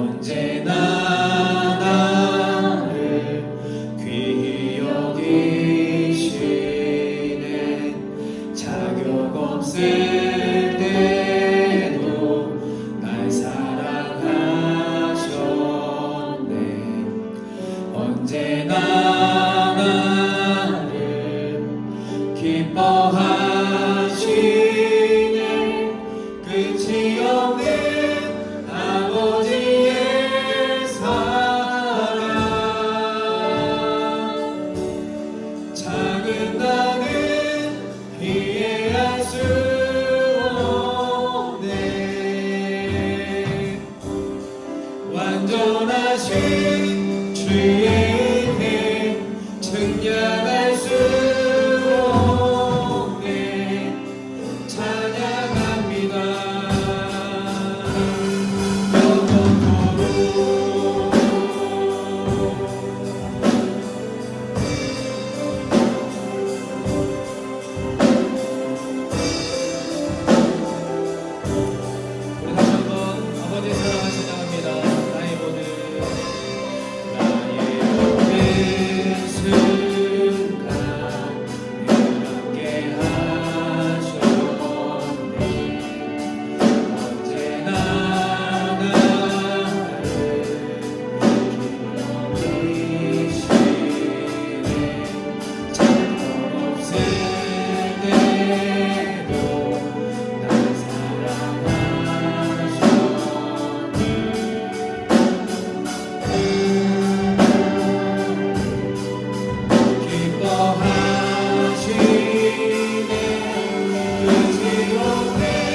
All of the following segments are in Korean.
언제나 나를 귀히 여기시네. 자격 없을 때도 날 사랑하셨네. 언제나 나를 기뻐하시네. 끝이 없는 아버지의 사랑. 작은 나는 이해할 수 없네. 완전하신 주의 은혜 증량할 수 없네. 찬양합니다. 우리 다시 한번 아버지의 사랑을 찬양합니다. 나의 모든 순간 늘 함께 하셨네. 언제나 나를 기억이시네. 자격 없을 때도 날 사랑하셨네. 기뻐하시네. 끝이 없는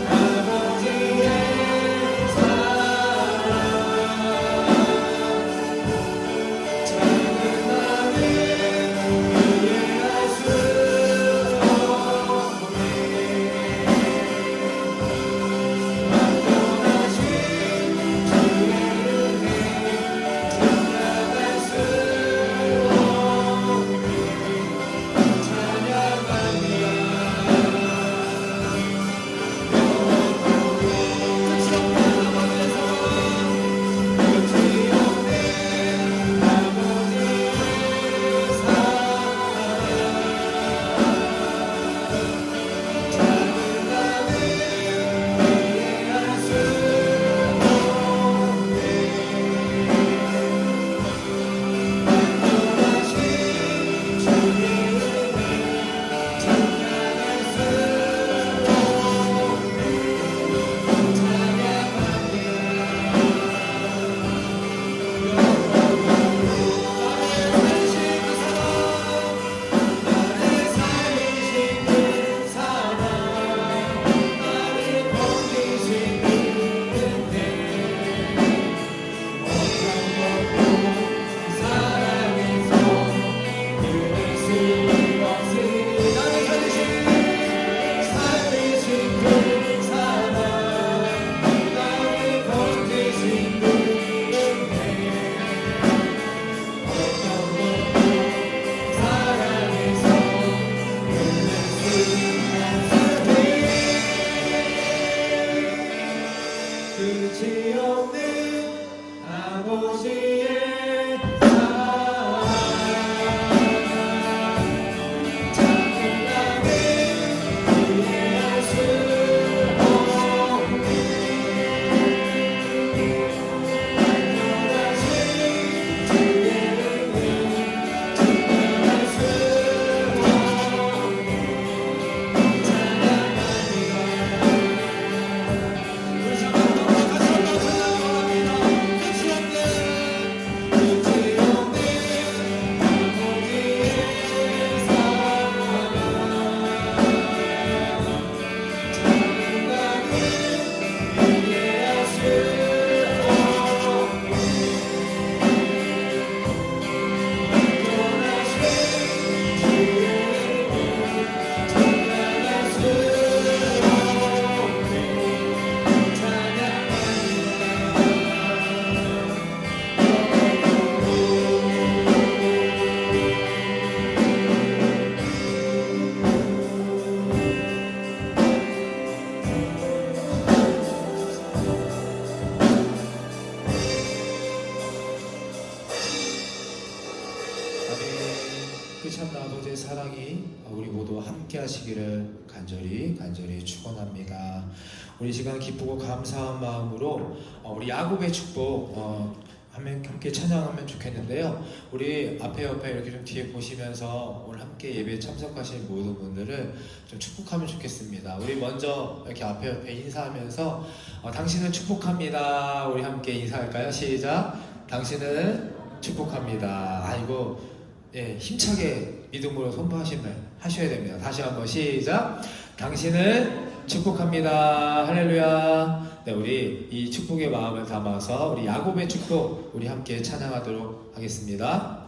아버지의 사랑. 작은 나는 이해할 수 없네. 완전하신 주의 은혜 증량할 수 없네. 찬양합니다. 끝이 없는 아버지의 사랑. 작은 나는 이해할 수 없네. 완전하신 주의 은혜 찬양할 수 없네. 나를 살리신 그 사랑, 나를 건지신 그 은혜, 어떤 것도 사랑에서 이룰 수 없으니. 나를 살리신 그 사랑, 나를 건지신 그 은혜, 어떤 것도 사랑에서 이룰 수 없으니. 끝이 없는 아버지의 사랑. 작은 나는 이해할 수 없네. 완전하신 주의 은혜 증량할 수 없네. 찬양합니다. 우리 자 같이 한번 찬양합니다. 끝이 없는 끝이 없는 아버지의 사랑이 우리 모두 함께 하시기를 간절히 축원합니다. 우리 시간 기쁘고 감사한 마음으로 우리 야곱의 축복 함께 찬양하면 좋겠는데요. 우리 앞에 옆에 이렇게 좀 뒤에 보시면서 오늘 함께 예배에 참석하신 모든 분들을 좀 축복하면 좋겠습니다. 우리 먼저 이렇게 앞에 옆에 인사하면서 당신을 축복합니다. 우리 함께 인사할까요? 시작. 당신을 축복합니다. 아이고, 예, 힘차게 믿음으로 선포하셔야 됩니다. 다시 한번 시작. 당신을 축복합니다. 할렐루야. 네, 우리 이 축복의 마음을 담아서 우리 야곱의 축복 우리 함께 찬양하도록 하겠습니다.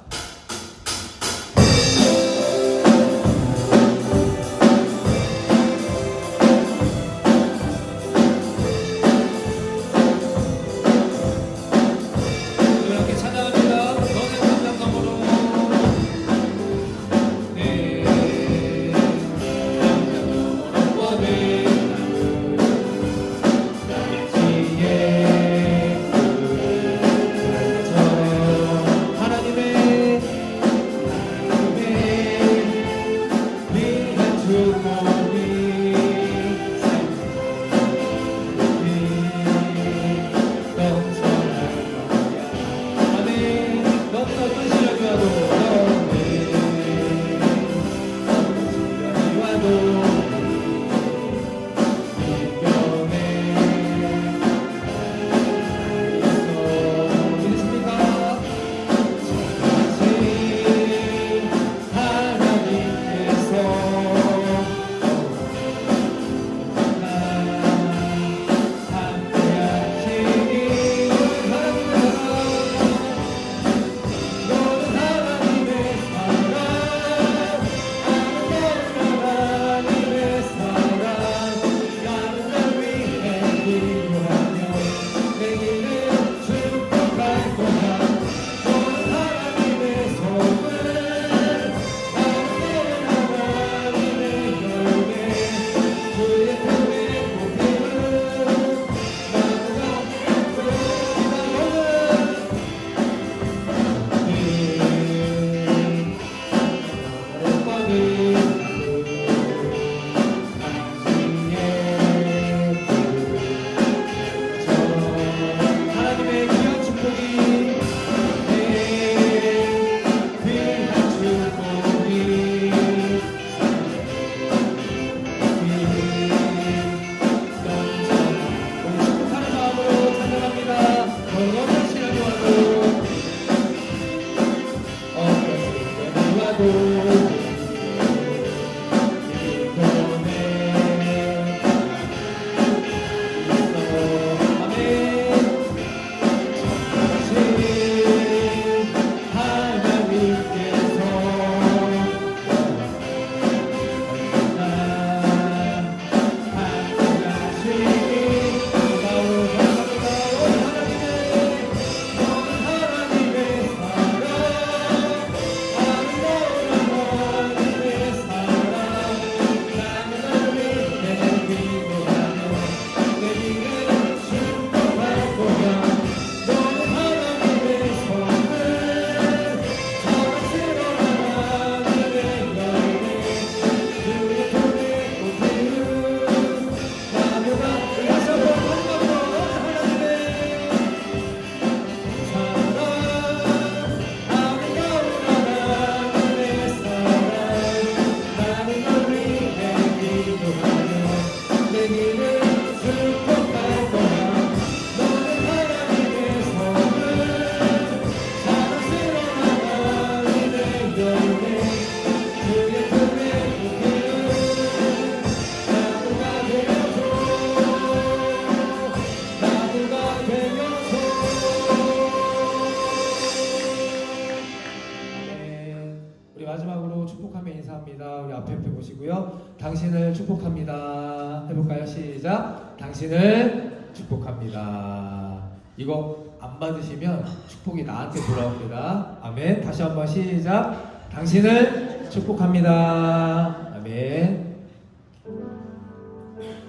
당신을 축복합니다. 해볼까요? 시작. 당신을 축복합니다. 이거 안 받으시면 축복이 나한테 돌아옵니다. 아멘. 다시 한번 시작. 당신을 축복합니다. 아멘.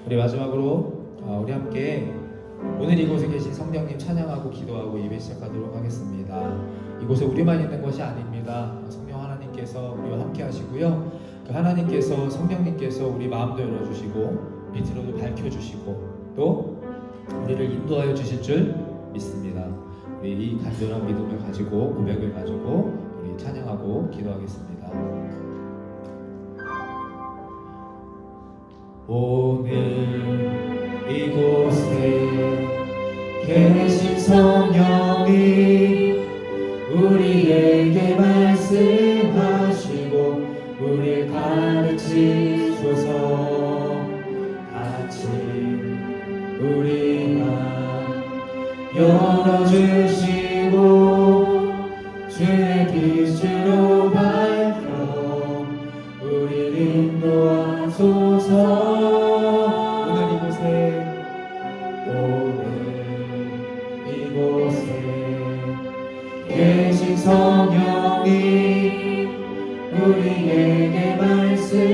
우리 마지막으로 우리 함께 오늘 이곳에 계신 성령님 찬양하고 기도하고 예배 시작하도록 하겠습니다. 이곳에 우리만 있는 것이 아닙니다. 성령 하나님께서 우리와 함께 하시고요. 그 하나님께서 성령님께서 우리 마음도 열어주시고 밑으로도 밝혀주시고 또 우리를 인도하여 주실 줄 믿습니다. 우리 이 간절한 믿음을 가지고 고백을 가지고 우리 찬양하고 기도하겠습니다. 오늘 이곳에 계신 성령이 우리에게 말씀하시고 우리를 가르치소서. 같이 우리 마음 열어주시고 주의 빛으로 밝혀 우리를 인도하소서. 오늘 이곳에 계신 성령이 우리에게 말씀하시고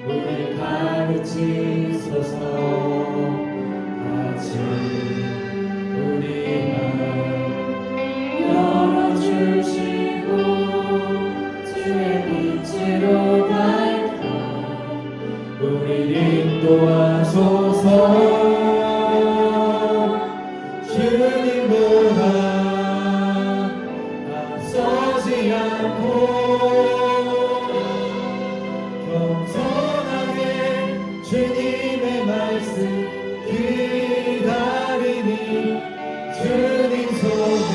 우리를 가르치소서. 같이 우리 마음 열어주시고 주의 빛으로 밝혀 우리를 인도하소서. 주님보다 앞서지 않고 겸손하게 주님의 말씀 기다리니 주님 손에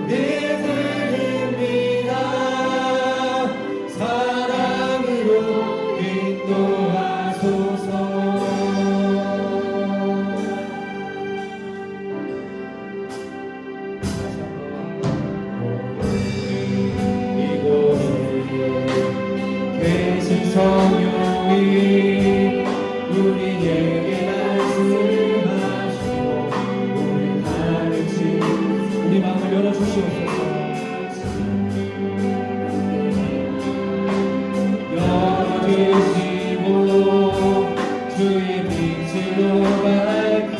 우리 드립니다. 사랑으로 인도하소서. 성령이 우리에게 말씀하시고 우리를 가르치고 우리 마음을 열어주시옵소서. 열어주시고 주의 빛으로 밝혀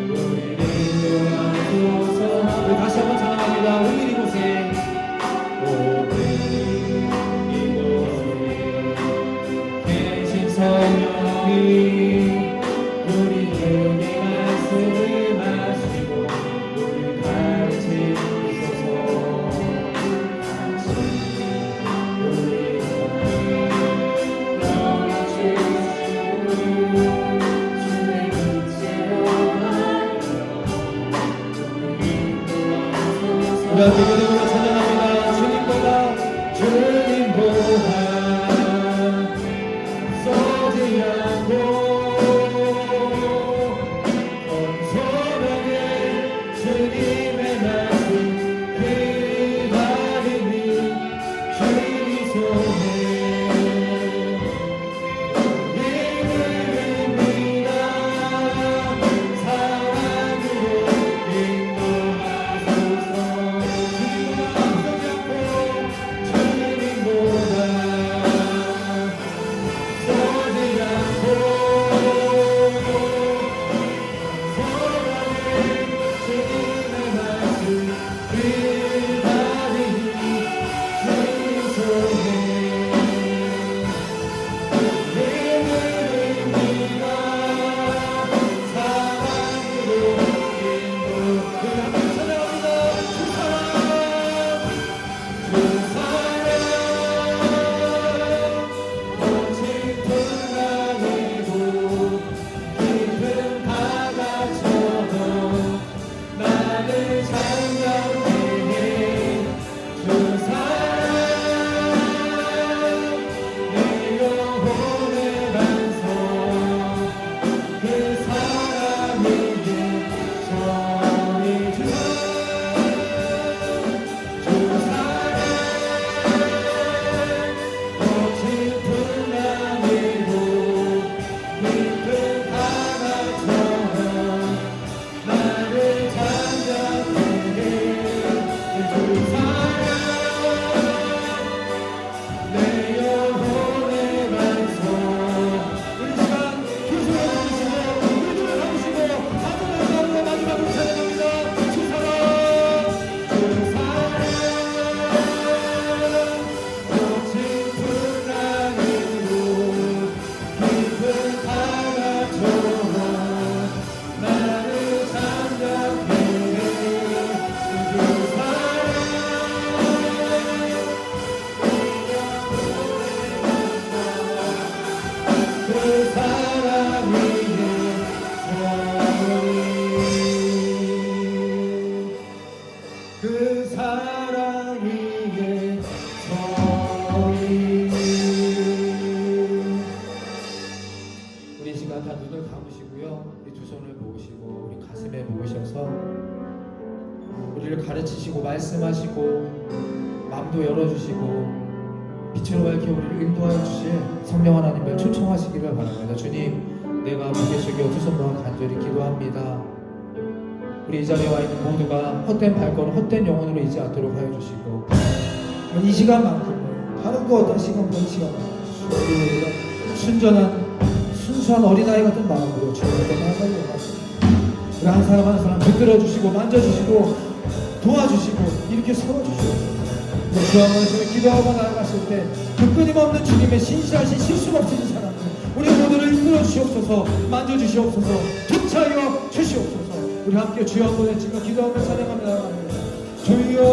우리를 인도하소서. 우리 다시 한번 찬양합니다. 오늘 이곳에 성령이 우리에게 말씀하시고 우리를 가르치소서. 같이 우리가 열어주시고 주의 빛으로 밝혀 우리를 인도하소서. 우리 함께 기도로 찬양합니다. 주님보다 서지 않고 겸손하게 주님의 말씀 기다리니 주님 손에 믿음입니다. 사랑으로 인도하소서. 주님 잡으시고요. 우리 두 손을 모으시고 우리 가슴에 모으셔서 우리를 가르치시고 말씀하시고 마음도 열어주시고 빛으로 밝혀 우리를 인도하여 주실 성령 하나님을 초청하시기를 바랍니다. 주님, 내가 무게 숙여 두 손 모아 간절히 기도합니다. 우리 이 자리에 와 있는 모두가 헛된 발걸음, 헛된 영혼으로 이지 않도록 하여 주시고 이 시간만큼은 다른 거 어떤 시간보다 이 시간만큼 우리가 순전한 순수한 어린아이 같은 마음으로 주님께 나아가기 원합니다. 우리 한 사람 한 사람 붙들어 주시고 만져주시고 도와주시고 이렇게 세워주시고 주 앞에서 기도하고 나아갔을 때 그 끊임없는 주님의 신실하신 실수가 없으신 사람들 우리 모두를 이끌어 주시옵소서, 만져주시옵소서, 통치하여 주시옵소서. 우리 함께 주여 한번 외치며 기도하며 찬양하며 나아갑니다. 주여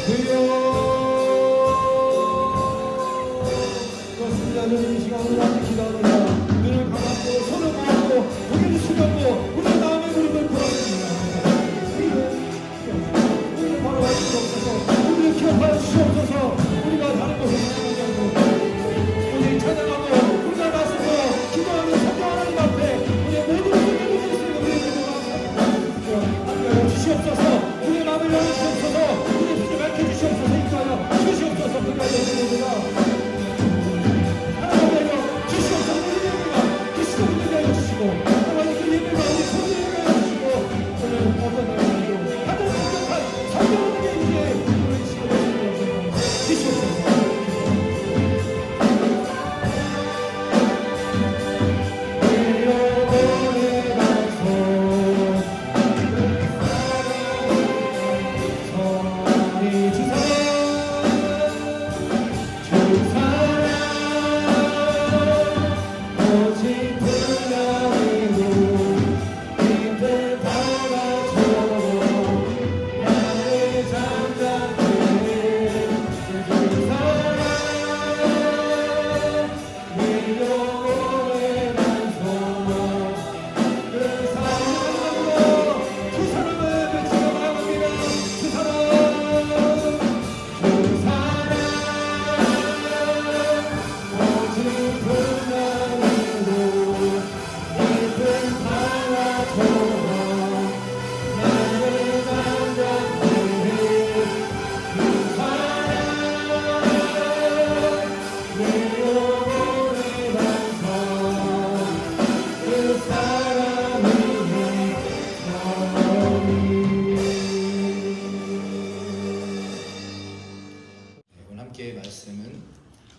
주여. 그렇습니다. 주님 이 시간으로 함께 기도합니다. 눈을 감았고 손을 모았고 고개를 숙였고 우리 마음의 무릎을 꿇었습니다. 우리를 바라봐 주시옵소서, 우리를 기억하여 주시옵소서. 우리가 다른 곳에 찬양하지 않고 오직 찬양하고 우리가 말씀으로 기도하며 성령 하나님 앞에 우리의 모든 것을 내놓고 있습니다. 우리의 모든 마음을 주시옵소서. 우리의 마음을 열어주시옵소서. 우리의 빛을 밝혀주시옵소서. 인도하여 주시옵소서. 그리하여 우리 모두가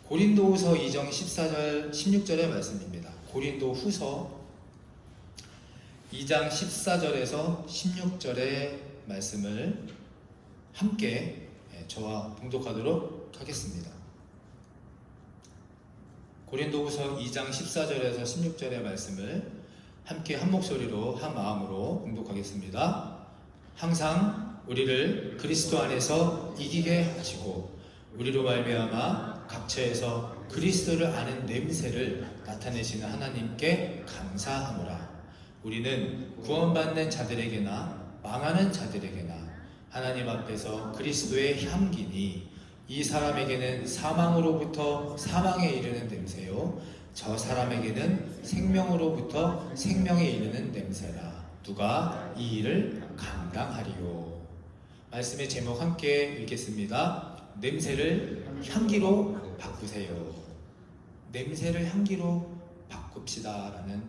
고린도후서 2장 14절 16절의 말씀입니다. 고린도후서 2장 14절에서 16절의 말씀을 함께 저와 봉독하도록 하겠습니다. 고린도후서 2장 14절에서 16절의 말씀을 함께 한 목소리로 한 마음으로 봉독하겠습니다. 항상 우리를 그리스도 안에서 이기게 하시고 우리로 말미암아 각처에서 그리스도를 아는 냄새를 나타내시는 하나님께 감사하노라. 우리는 구원받는 자들에게나 망하는 자들에게나 하나님 앞에서 그리스도의 향기니 이 사람에게는 사망으로부터 사망에 이르는 냄새요 저 사람에게는 생명으로부터 생명에 이르는 냄새라. 누가 이 일을 감당하리요. 말씀의 제목 함께 읽겠습니다. 냄새를 향기로 바꾸세요. 냄새를 향기로 바꿉시다 라는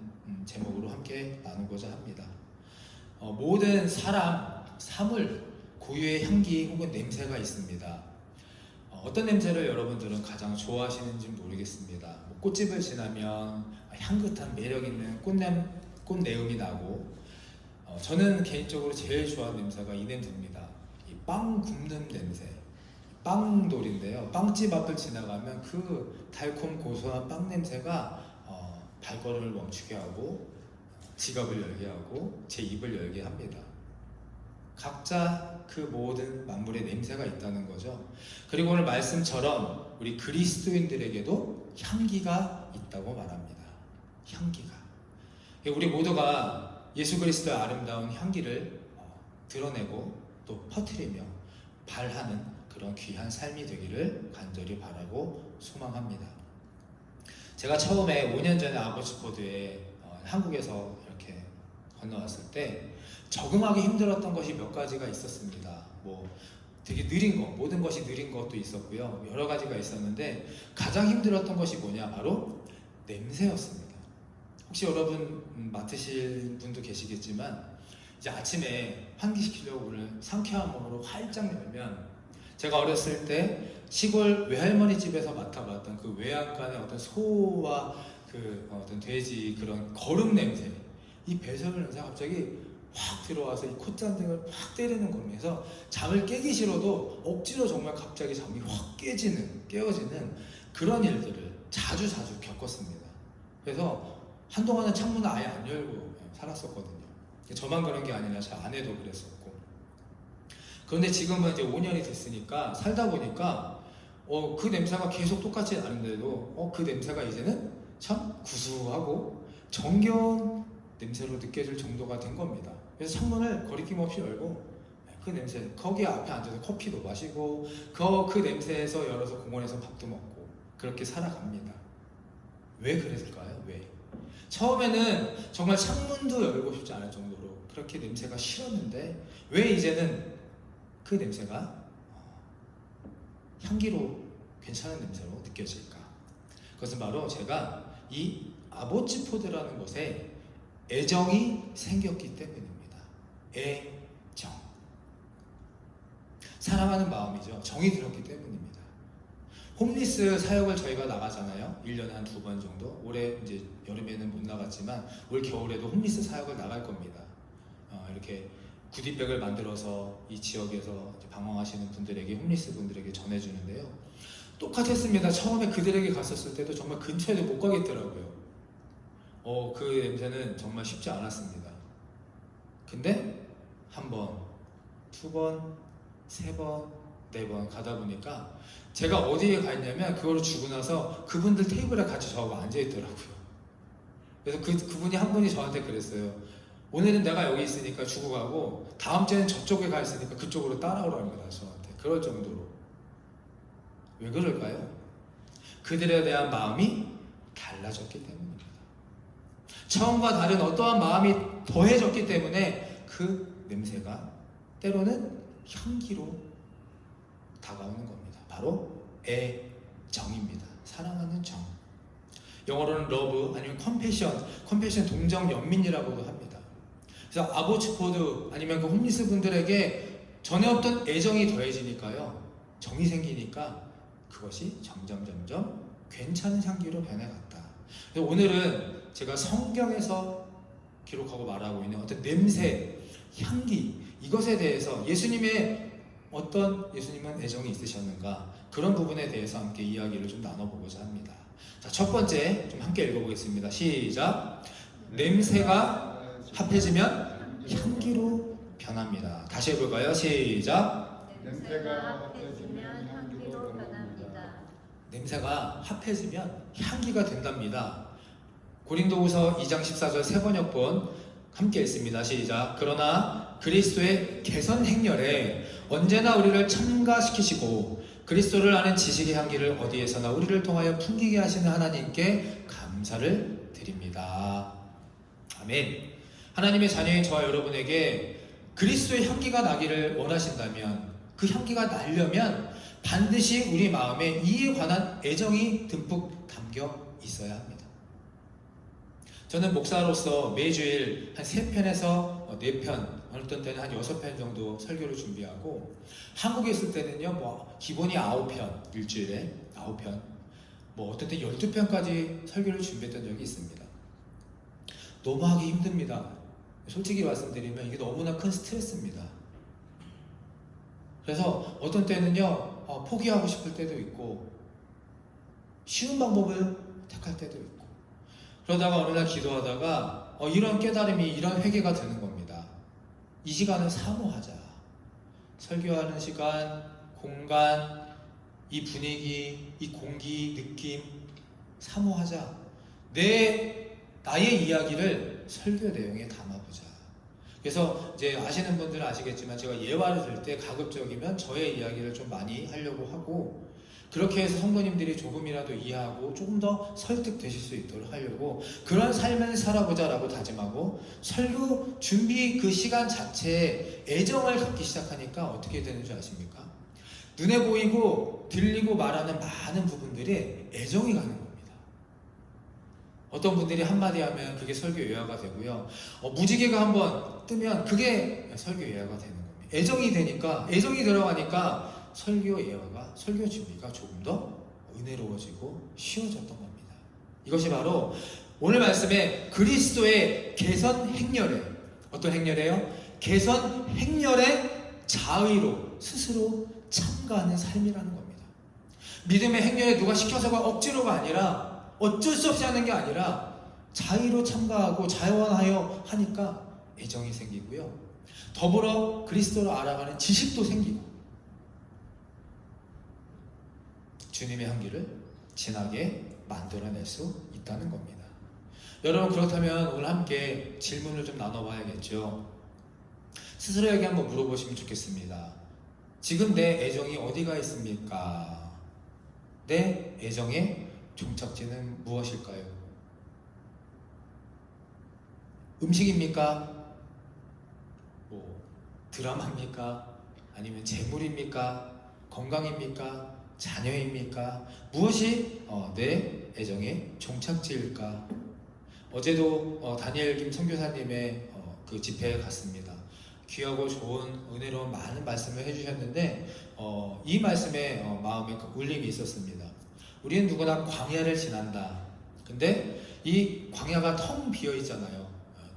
제목으로 함께 나누고자 합니다. 모든 사람, 사물, 고유의 향기 혹은 냄새가 있습니다. 어떤 냄새를 여러분들은 가장 좋아하시는지 모르겠습니다. 꽃집을 지나면 향긋한 매력있는 꽃내음이 나고 저는 개인적으로 제일 좋아하는 냄새가 이 냄새입니다. 이 빵 굽는 냄새. 빵돌인데요. 빵집 앞을 지나가면 그 달콤 고소한 빵 냄새가 발걸음을 멈추게 하고 지갑을 열게 하고 제 입을 열게 합니다. 각자 그 모든 만물의 냄새가 있다는 거죠. 그리고 오늘 말씀처럼 우리 그리스도인들에게도 향기가 있다고 말합니다. 향기가. 우리 모두가 예수 그리스도의 아름다운 향기를 드러내고 또 퍼뜨리며 발하는 그런 귀한 삶이 되기를 간절히 바라고 소망합니다. 제가 처음에 5년 전에 아버지포드에 한국에서 이렇게 건너왔을 때 적응하기 힘들었던 것이 몇 가지가 있었습니다. 뭐 되게 느린 거, 모든 것이 느린 것도 있었고요. 여러 가지가 있었는데 가장 힘들었던 것이 뭐냐? 바로 냄새였습니다. 혹시 여러분 맡으실 분도 계시겠지만 이제 아침에 환기시키려고 오늘 상쾌한 몸으로 활짝 열면, 제가 어렸을 때 시골 외할머니 집에서 맡아봤던 그 외양간의 어떤 소와 그 어떤 돼지 그런 거름 냄새, 이 배설 냄새가 갑자기 확 들어와서 이 콧잔등을 확 때리는 거면서 잠을 깨기 싫어도 억지로 정말 갑자기 잠이 확 깨어지는 그런 일들을 자주 겪었습니다. 그래서 한동안은 창문을 아예 안 열고 살았었거든요. 저만 그런 게 아니라 제 아내도 그랬었고. 그런데 지금은 이제 5년이 됐으니까, 살다 보니까 그 냄새가 계속 똑같지 않은데도 그 냄새가 이제는 참 구수하고 정겨운 냄새로 느껴질 정도가 된 겁니다. 그래서 창문을 거리낌 없이 열고 그 냄새, 거기 앞에 앉아서 커피도 마시고 그 냄새에서 열어서 공원에서 밥도 먹고 그렇게 살아갑니다. 왜 그랬을까요? 왜? 처음에는 정말 창문도 열고 싶지 않을 정도로 그렇게 냄새가 싫었는데 왜 이제는 그 냄새가 향기로 괜찮은 냄새로 느껴질까? 그것은 바로 제가 이 아보츠포드라는 곳에 애정이 생겼기 때문입니다. 애정. 사랑하는 마음이죠. 정이 들었기 때문입니다. 홈리스 사역을 저희가 나가잖아요. 1년에 한 2번 정도. 올해 이제 여름에는 못 나갔지만 올 겨울에도 홈리스 사역을 나갈 겁니다. 이렇게 구디백을 만들어서 이 지역에서 방황하시는 분들에게, 홈리스 분들에게 전해주는데요. 똑같았습니다. 처음에 그들에게 갔었을 때도 정말 근처에도 못 가겠더라고요. 그 냄새는 정말 쉽지 않았습니다. 근데 한 번, 2번, 3번, 4번 가다 보니까 제가 어디에 가 있냐면 그걸 주고 나서 그분들 테이블에 같이 저하고 앉아있더라고요. 그래서 그분이 한 분이 저한테 그랬어요. 오늘은 내가 여기 있으니까 주고 가고 다음 주에는 저쪽에 가 있으니까 그쪽으로 따라오라고 합니다. 저한테. 그럴 정도로. 왜 그럴까요? 그들에 대한 마음이 달라졌기 때문입니다. 처음과 다른 어떠한 마음이 더해졌기 때문에 그 냄새가 때로는 향기로 다가오는 겁니다. 바로 애정입니다. 사랑하는 정. 영어로는 love 아니면 compassion 동정 연민이라고도 합니다. 그래서 아보츠포드 아니면 그 홈리스 분들에게 전에 없던 애정이 더해지니까요, 정이 생기니까 그것이 점점 괜찮은 향기로 변해갔다. 그래서 오늘은 제가 성경에서 기록하고 말하고 있는 어떤 냄새, 향기, 이것에 대해서 예수님은 애정이 있으셨는가, 그런 부분에 대해서 함께 이야기를 좀 나눠보고자 합니다. 자, 첫 번째 좀 함께 읽어보겠습니다. 시작. 냄새가 합해지면 향기로 변합니다. 다시 해볼까요? 시작. 냄새가 합해지면 향기로 변합니다. 냄새가 합해지면 향기가 된답니다. 고린도후서 2장 14절 세 번역본 함께 읽습니다. 시작. 그러나 그리스도의 개선 행렬에 언제나 우리를 첨가시키시고 그리스도를 아는 지식의 향기를 어디에서나 우리를 통하여 풍기게 하시는 하나님께 감사를 드립니다. 아멘. 하나님의 자녀인 저와 여러분에게 그리스도의 향기가 나기를 원하신다면, 그 향기가 나려면 반드시 우리 마음에 이에 관한 애정이 듬뿍 담겨 있어야 합니다. 저는 목사로서 매주일 한 3편에서 4편, 어떤 때는 한 6편 정도 설교를 준비하고, 한국에 있을 때는요, 기본이 9편, 일주일에 9편, 어떤 때 12편까지 설교를 준비했던 적이 있습니다. 너무 하기 힘듭니다. 솔직히 말씀드리면 이게 너무나 큰 스트레스입니다. 그래서 어떤 때는요, 포기하고 싶을 때도 있고, 쉬운 방법을 택할 때도 있고, 그러다가 어느 날 기도하다가 이런 깨달음이, 이런 회개가 드는 겁니다. 이 시간을 사모하자. 설교하는 시간, 공간, 이 분위기, 이 공기, 느낌 사모하자. 나의 이야기를 설교 내용에 담아보자. 그래서 이제 아시는 분들은 아시겠지만 제가 예화를 들 때 가급적이면 저의 이야기를 좀 많이 하려고 하고, 그렇게 해서 성도님들이 조금이라도 이해하고 조금 더 설득되실 수 있도록 하려고 그런 삶을 살아보자라고 다짐하고 설교 준비 그 시간 자체에 애정을 갖기 시작하니까 어떻게 되는 줄 아십니까? 눈에 보이고 들리고 말하는 많은 부분들이 애정이 가는 겁니다. 어떤 분들이 한마디 하면 그게 설교 예화가 되고요. 무지개가 한번 뜨면 그게 설교 예화가 되는 겁니다. 애정이 되니까, 애정이 들어가니까 설교 예화가, 설교 준비가 조금 더 은혜로워지고 쉬워졌던 겁니다. 이것이 바로 오늘 말씀에 그리스도의 개선 행렬에, 어떤 행렬이에요? 개선 행렬의 자의로 스스로 참가하는 삶이라는 겁니다. 믿음의 행렬에 누가 시켜서가 억지로가 아니라 어쩔 수 없이 하는 게 아니라 자의로 참가하고 자원하여 하니까 애정이 생기고요. 더불어 그리스도를 알아가는 지식도 생기고 주님의 향기를 진하게 만들어낼 수 있다는 겁니다. 여러분, 그렇다면 오늘 함께 질문을 좀 나눠봐야겠죠. 스스로에게 한번 물어보시면 좋겠습니다. 지금 내 애정이 어디가 있습니까? 내 애정의 종착지는 무엇일까요? 음식입니까? 드라마입니까? 아니면 재물입니까? 건강입니까? 자녀입니까? 무엇이 내 애정의 종착지일까? 어제도 다니엘 김 선교사님의 그 집회에 갔습니다. 귀하고 좋은 은혜로운 많은 말씀을 해주셨는데 이 말씀에 마음에 울림이 있었습니다. 우리는 누구나 광야를 지난다. 근데 이 광야가 텅 비어 있잖아요.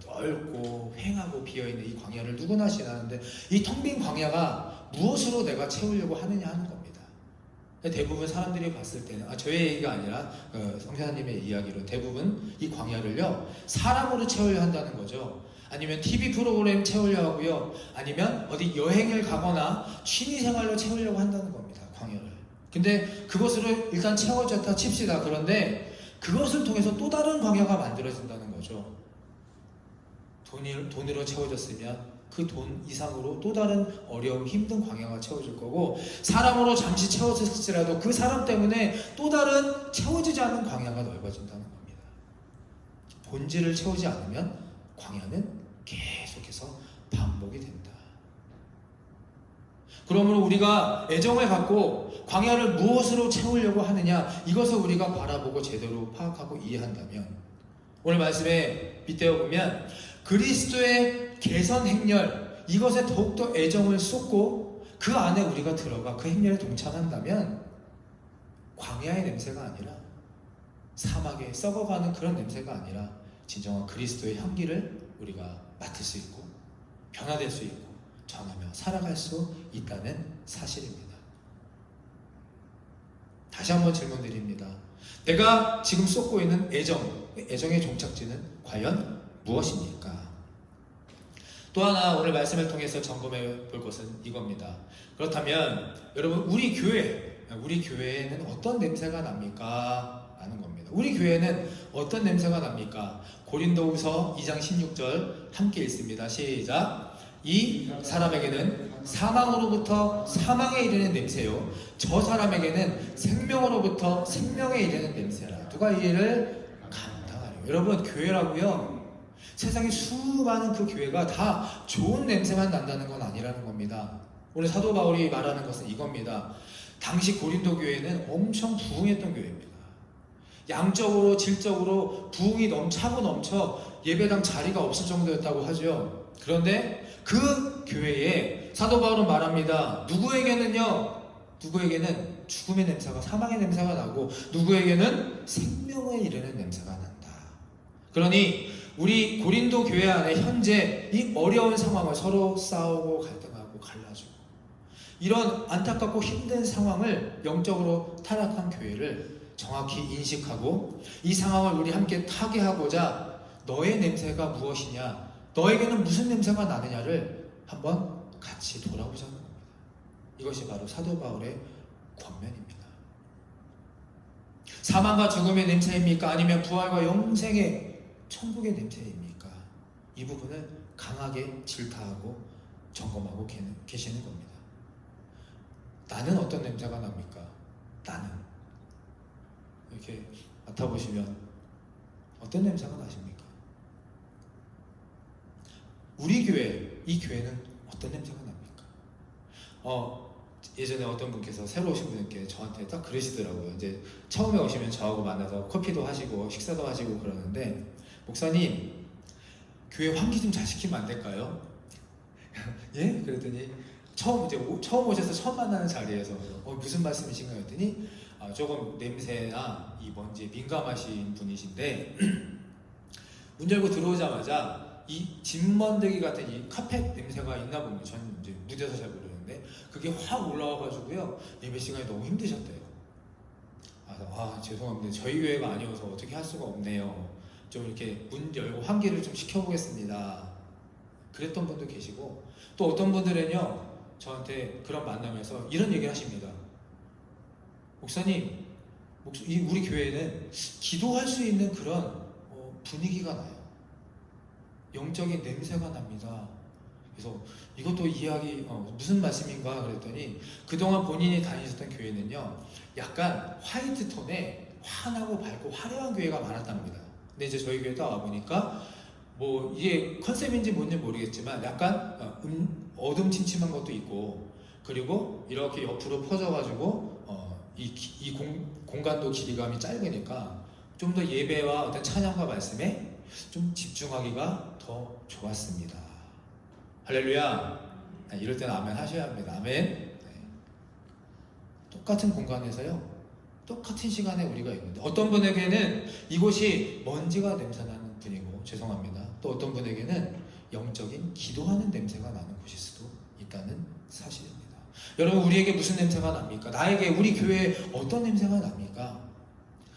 넓고 휑하고 비어있는 이 광야를 누구나 지나는데 이 텅 빈 광야가 무엇으로 내가 채우려고 하느냐 하는 겁니다. 대부분 사람들이 봤을 때는 저의 얘기가 아니라 성사님의 이야기로 대부분 이 광야를요 사람으로 채우려 한다는 거죠. 아니면 TV 프로그램 채우려 하고요, 아니면 어디 여행을 가거나 취미생활로 채우려고 한다는 겁니다. 광야를. 근데 그것으로 일단 채워졌다 칩시다. 그런데 그것을 통해서 또 다른 광야가 만들어진다는 거죠. 돈으로 채워졌으면 그 돈 이상으로 또 다른 어려움, 힘든 광야가 채워질 거고, 사람으로 잠시 채워졌을지라도 그 사람 때문에 또 다른 채워지지 않는 광야가 넓어진다는 겁니다. 본질을 채우지 않으면 광야는 계속해서 반복이 된다. 그러므로 우리가 애정을 갖고 광야를 무엇으로 채우려고 하느냐, 이것을 우리가 바라보고 제대로 파악하고 이해한다면 오늘 말씀에 빗대어 보면 그리스도의 개선 행렬, 이것에 더욱더 애정을 쏟고 그 안에 우리가 들어가 그 행렬에 동참한다면 광야의 냄새가 아니라 사막에 썩어가는 그런 냄새가 아니라 진정한 그리스도의 향기를 우리가 맡을 수 있고 변화될 수 있고 전하며 살아갈 수 있다는 사실입니다. 다시 한번 질문 드립니다. 내가 지금 쏟고 있는 애정의 종착지는 과연 무엇입니까? 또 하나 오늘 말씀을 통해서 점검해 볼 것은 이겁니다. 그렇다면 여러분, 우리 교회에는 어떤 냄새가 납니까? 라는 겁니다. 우리 교회는 어떤 냄새가 납니까? 고린도후서 2장 16절 함께 읽습니다. 시작. 이 사람에게는 사망으로부터 사망에 이르는 냄새요, 저 사람에게는 생명으로부터 생명에 이르는 냄새라. 누가 이 일을 감당하려. 여러분, 교회라고요, 세상에 수많은 그 교회가 다 좋은 냄새만 난다는 건 아니라는 겁니다. 오늘 사도 바울이 말하는 것은 이겁니다. 당시 고린도 교회는 엄청 부흥했던 교회입니다. 양적으로 질적으로 부흥이 차고 넘쳐 예배당 자리가 없을 정도였다고 하죠. 그런데 그 교회에 사도 바울은 말합니다. 누구에게는 죽음의 냄새가, 사망의 냄새가 나고 누구에게는 생명에 이르는 냄새가 난다. 그러니 우리 고린도 교회 안에 현재 이 어려운 상황을 서로 싸우고 갈등하고 갈라지고 이런 안타깝고 힘든 상황을, 영적으로 타락한 교회를 정확히 인식하고 이 상황을 우리 함께 타개하고자 너의 냄새가 무엇이냐, 너에게는 무슨 냄새가 나느냐를 한번 같이 돌아보자는 겁니다. 이것이 바로 사도 바울의 권면입니다. 사망과 죽음의 냄새입니까? 아니면 부활과 영생의 천국의 냄새입니까? 이 부분을 강하게 질타하고 점검하고 계시는 겁니다. 나는 어떤 냄새가 납니까? 나는. 이렇게 맡아보시면 어떤 냄새가 나십니까? 우리 교회, 이 교회는 어떤 냄새가 납니까? 예전에 어떤 분께서 새로 오신 분께 저한테 딱 그러시더라고요. 이제 처음에 오시면 저하고 만나서 커피도 하시고 식사도 하시고 그러는데, 목사님 교회 환기 좀 잘 시키면 안 될까요? 예? 그랬더니 처음 오셔서 처음 만나는 자리에서 무슨 말씀이신가 했더니 조금 냄새나 이 먼지에 민감하신 분이신데 문 열고 들어오자마자 이 진먼데기 같은 이 카펫 냄새가 있나 봅니다. 저는 이제 무뎌서 잘 모르는데 그게 확 올라와가지고요, 예배 시간이 너무 힘드셨대요. 죄송합니다. 저희 교회가 아니어서 어떻게 할 수가 없네요. 좀 이렇게 문 열고 환기를 좀 시켜보겠습니다. 그랬던 분도 계시고, 또 어떤 분들은요 저한테 그런 만남에서 이런 얘기를 하십니다. 목사님, 우리 교회는 기도할 수 있는 그런 분위기가 나요. 영적인 냄새가 납니다. 그래서 이것도 이야기 무슨 말씀인가 그랬더니, 그동안 본인이 다니셨던 교회는요 약간 화이트 톤에 환하고 밝고 화려한 교회가 많았답니다. 근데 이제 저희 교회 딱 와보니까 뭐 이게 컨셉인지 뭔지 모르겠지만 약간 어둠침침한 것도 있고, 그리고 이렇게 옆으로 퍼져가지고 이 공간도 길이감이 짧으니까 좀 더 예배와 어떤 찬양과 말씀에 좀 집중하기가 더 좋았습니다. 할렐루야. 이럴 때는 아멘 하셔야 합니다. 아멘. 네. 똑같은 공간에서요, 똑같은 시간에 우리가 있는데 어떤 분에게는 이곳이 먼지가 냄새나는 분이고, 죄송합니다, 또 어떤 분에게는 영적인 기도하는 냄새가 나는 곳일 수도 있다는 사실입니다. 여러분, 우리에게 무슨 냄새가 납니까? 나에게, 우리 교회에 어떤 냄새가 납니까?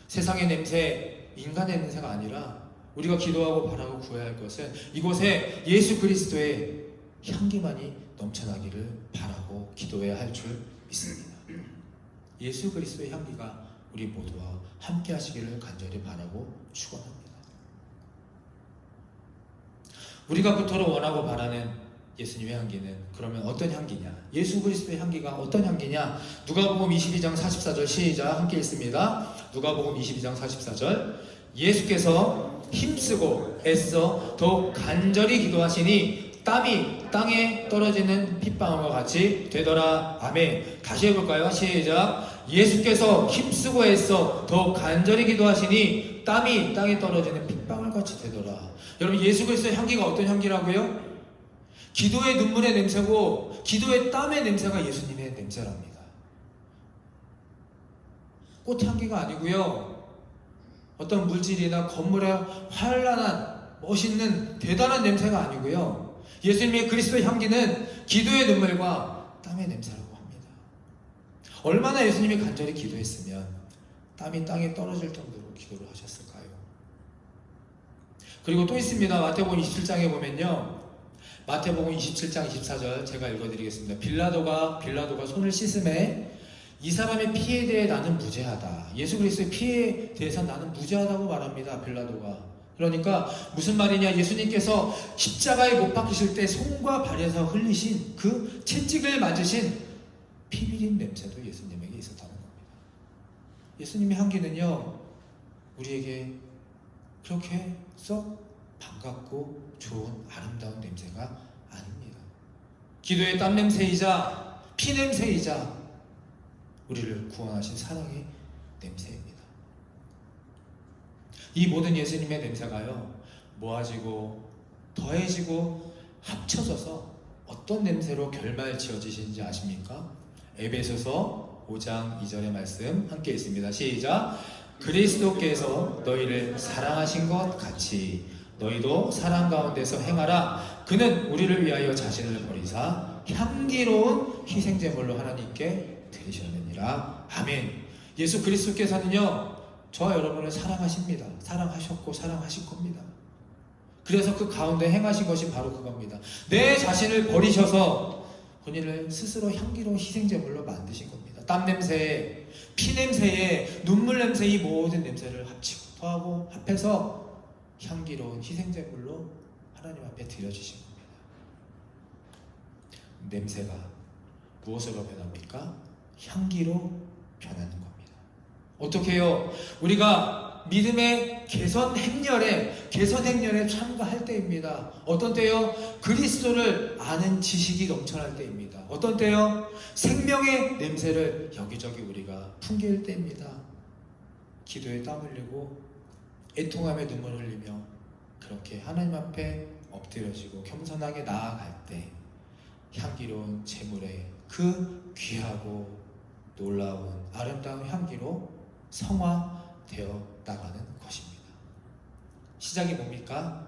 세상의 냄새, 인간의 냄새가 아니라 우리가 기도하고 바라고 구해야 할 것은 이곳에 예수 그리스도의 향기만이 넘쳐나기를 바라고 기도해야 할 줄 믿습니다. 예수 그리스도의 향기가 우리 모두와 함께 하시기를 간절히 바라고 축원합니다. 우리가 그토록 원하고 바라는 예수님의 향기는 그러면 어떤 향기냐? 예수 그리스도의 향기가 어떤 향기냐? 누가복음 22장 44절 시작 함께 읽습니다. 누가복음 22장 44절. 예수께서 힘쓰고 애써 더욱 간절히 기도하시니 땀이 땅에 떨어지는 핏방울과 같이 되더라. 아멘. 다시 해볼까요? 시작. 예수께서 힘쓰고 애써 더욱 간절히 기도하시니 땀이 땅에 떨어지는 핏방울 같이 되더라. 여러분, 예수 그리스도의 향기가 어떤 향기라고요? 기도의 눈물의 냄새고 기도의 땀의 냄새가 예수님의 냄새랍니다. 꽃향기가 아니고요, 어떤 물질이나 건물의 환란한 멋있는 대단한 냄새가 아니고요, 예수님의 그리스도의 향기는 기도의 눈물과 땀의 냄새라고 합니다. 얼마나 예수님이 간절히 기도했으면 땀이 땅에 떨어질 정도로 기도를 하셨을까요? 그리고 또 있습니다. 마태복음 27장에 보면요, 마태복음 27장 24절 제가 읽어드리겠습니다. 빌라도가 손을 씻음에 이 사람의 피에 대해 나는 무죄하다. 예수 그리스도의 피에 대해서 나는 무죄하다고 말합니다. 빌라도가. 그러니까 무슨 말이냐? 예수님께서 십자가에 못 박히실 때 손과 발에서 흘리신 그 채찍을 맞으신 피 비린 냄새도 예수님에게 있었다는 겁니다. 예수님의 향기는요, 우리에게 그렇게 썩 반갑고 좋은 아름다운 냄새가 아닙니다. 기도의 땀 냄새이자 피 냄새이자 우리를 구원하신 사랑의 냄새입니다. 이 모든 예수님의 냄새가요, 모아지고 더해지고 합쳐져서 어떤 냄새로 결말 지어지시는지 아십니까? 에베소서 5장 2절의 말씀 함께 읽습니다. 시작. 그리스도께서 너희를 사랑하신 것 같이 너희도 사랑 가운데서 행하라. 그는 우리를 위하여 자신을 버리사 향기로운 희생제물로 하나님께 드리셨느니라. 아멘. 예수 그리스도께서는요, 저와 여러분을 사랑하십니다. 사랑하셨고 사랑하실 겁니다. 그래서 그 가운데 행하신 것이 바로 그겁니다. 내 자신을 버리셔서 본인을 스스로 향기로운 희생제물로 만드신 겁니다. 땀 냄새에, 피 냄새에, 눈물 냄새, 이 모든 냄새를 합치고 더하고 합해서 향기로운 희생제물로 하나님 앞에 드려지신 겁니다. 냄새가 무엇으로 변합니까? 향기로 변하는 겁니다. 어떻게 해요? 우리가 믿음의 개선 행렬에 참가할 때입니다. 어떤 때요? 그리스도를 아는 지식이 넘쳐날 때입니다. 어떤 때요? 생명의 냄새를 여기저기 우리가 풍길 때입니다. 기도에 땀 흘리고 애통함에 눈물 흘리며 그렇게 하나님 앞에 엎드려지고 겸손하게 나아갈 때 향기로운 제물에 그 귀하고 놀라운 아름다운 향기로 성화되어 나가는 것입니다. 시작이 뭡니까?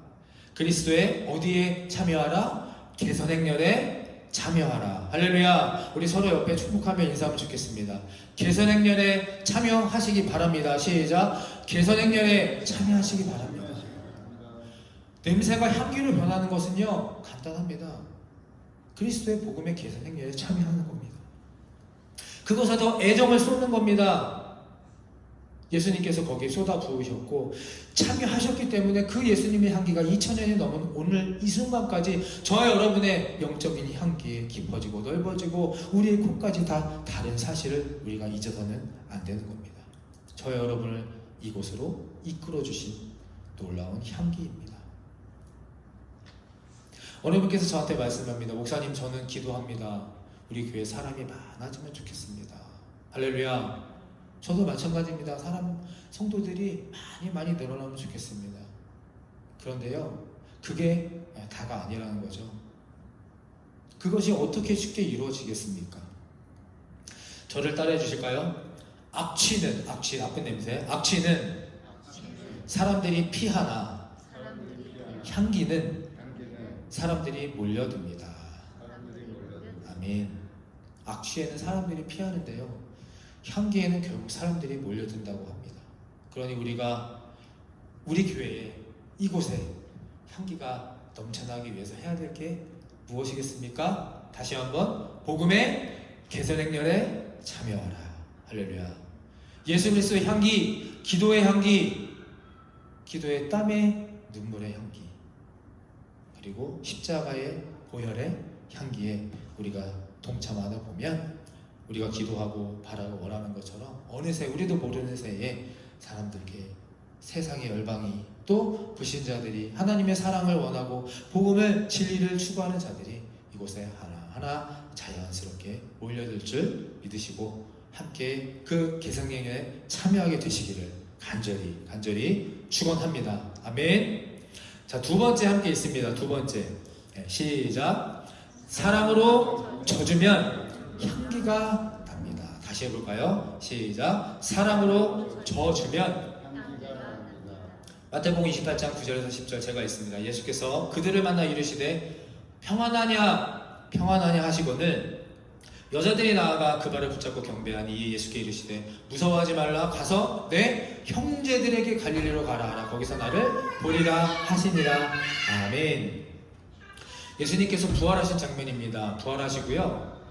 그리스도의 어디에 참여하라? 개선행렬에 참여하라. 할렐루야. 우리 서로 옆에 축복하며 인사하면 좋겠습니다. 개선행렬에 참여하시기 바랍니다. 시작. 개선행렬에 참여하시기 바랍니다. 냄새가 향기로 변하는 것은요 간단합니다. 그리스도의 복음의 개선행렬에 참여하는 겁니다. 그것에 더 애정을 쏟는 겁니다. 예수님께서 거기에 쏟아 부으셨고 참여하셨기 때문에 그 예수님의 향기가 2000년이 넘은 오늘 이 순간까지 저와 여러분의 영적인 향기에 깊어지고 넓어지고 우리의 곳까지 다 다른 사실을 우리가 잊어서는 안 되는 겁니다. 저와 여러분을 이곳으로 이끌어 주신 놀라운 향기입니다. 어느 분께서 저한테 말씀합니다. 목사님, 저는 기도합니다. 우리 교회 사람이 많아지면 좋겠습니다. 할렐루야. 저도 마찬가지입니다. 성도들이 많이 늘어나면 좋겠습니다. 그런데요, 그게 다가 아니라는 거죠. 그것이 어떻게 쉽게 이루어지겠습니까? 저를 따라해 주실까요? 나쁜 냄새. 악취는 사람들이 피하나 향기는 사람들이 몰려듭니다. 아멘. 악취에는 사람들이 피하는데요, 향기에는 결국 사람들이 몰려든다고 합니다. 그러니 우리가 우리 교회에 이곳에 향기가 넘쳐나기 위해서 해야 될 게 무엇이겠습니까? 다시 한번 복음의 개선행렬에 참여하라. 할렐루야. 예수 그리스도의 향기, 기도의 향기, 기도의 땀의 눈물의 향기, 그리고 십자가의 보혈의 향기에 우리가 동참하다 보면 우리가 기도하고 바라고 원하는 것처럼 어느새 우리도 모르는 새에 사람들께 세상의 열방이 또 불신자들이 하나님의 사랑을 원하고 복음을 진리를 추구하는 자들이 이곳에 하나하나 자연스럽게 몰려들 줄 믿으시고 함께 그 개성행에 참여하게 되시기를 간절히 축원합니다. 아멘. 자, 두 번째 함께 있습니다. 두 번째. 시작. 사랑으로 져주면 향기가 납니다. 다시 해볼까요? 시작. 사랑으로 져주면. 마태복음 28장 9절에서 10절 제가 있습니다. 예수께서 그들을 만나 이르시되 평안하냐 하시거늘 여자들이 나아가 그 발을 붙잡고 경배하니 예수께 이르시되 무서워하지 말라. 가서 내 형제들에게 갈릴리로 가라 하라. 거기서 나를 보리라 하시니라. 아멘. 예수님께서 부활하신 장면입니다. 부활하시고요,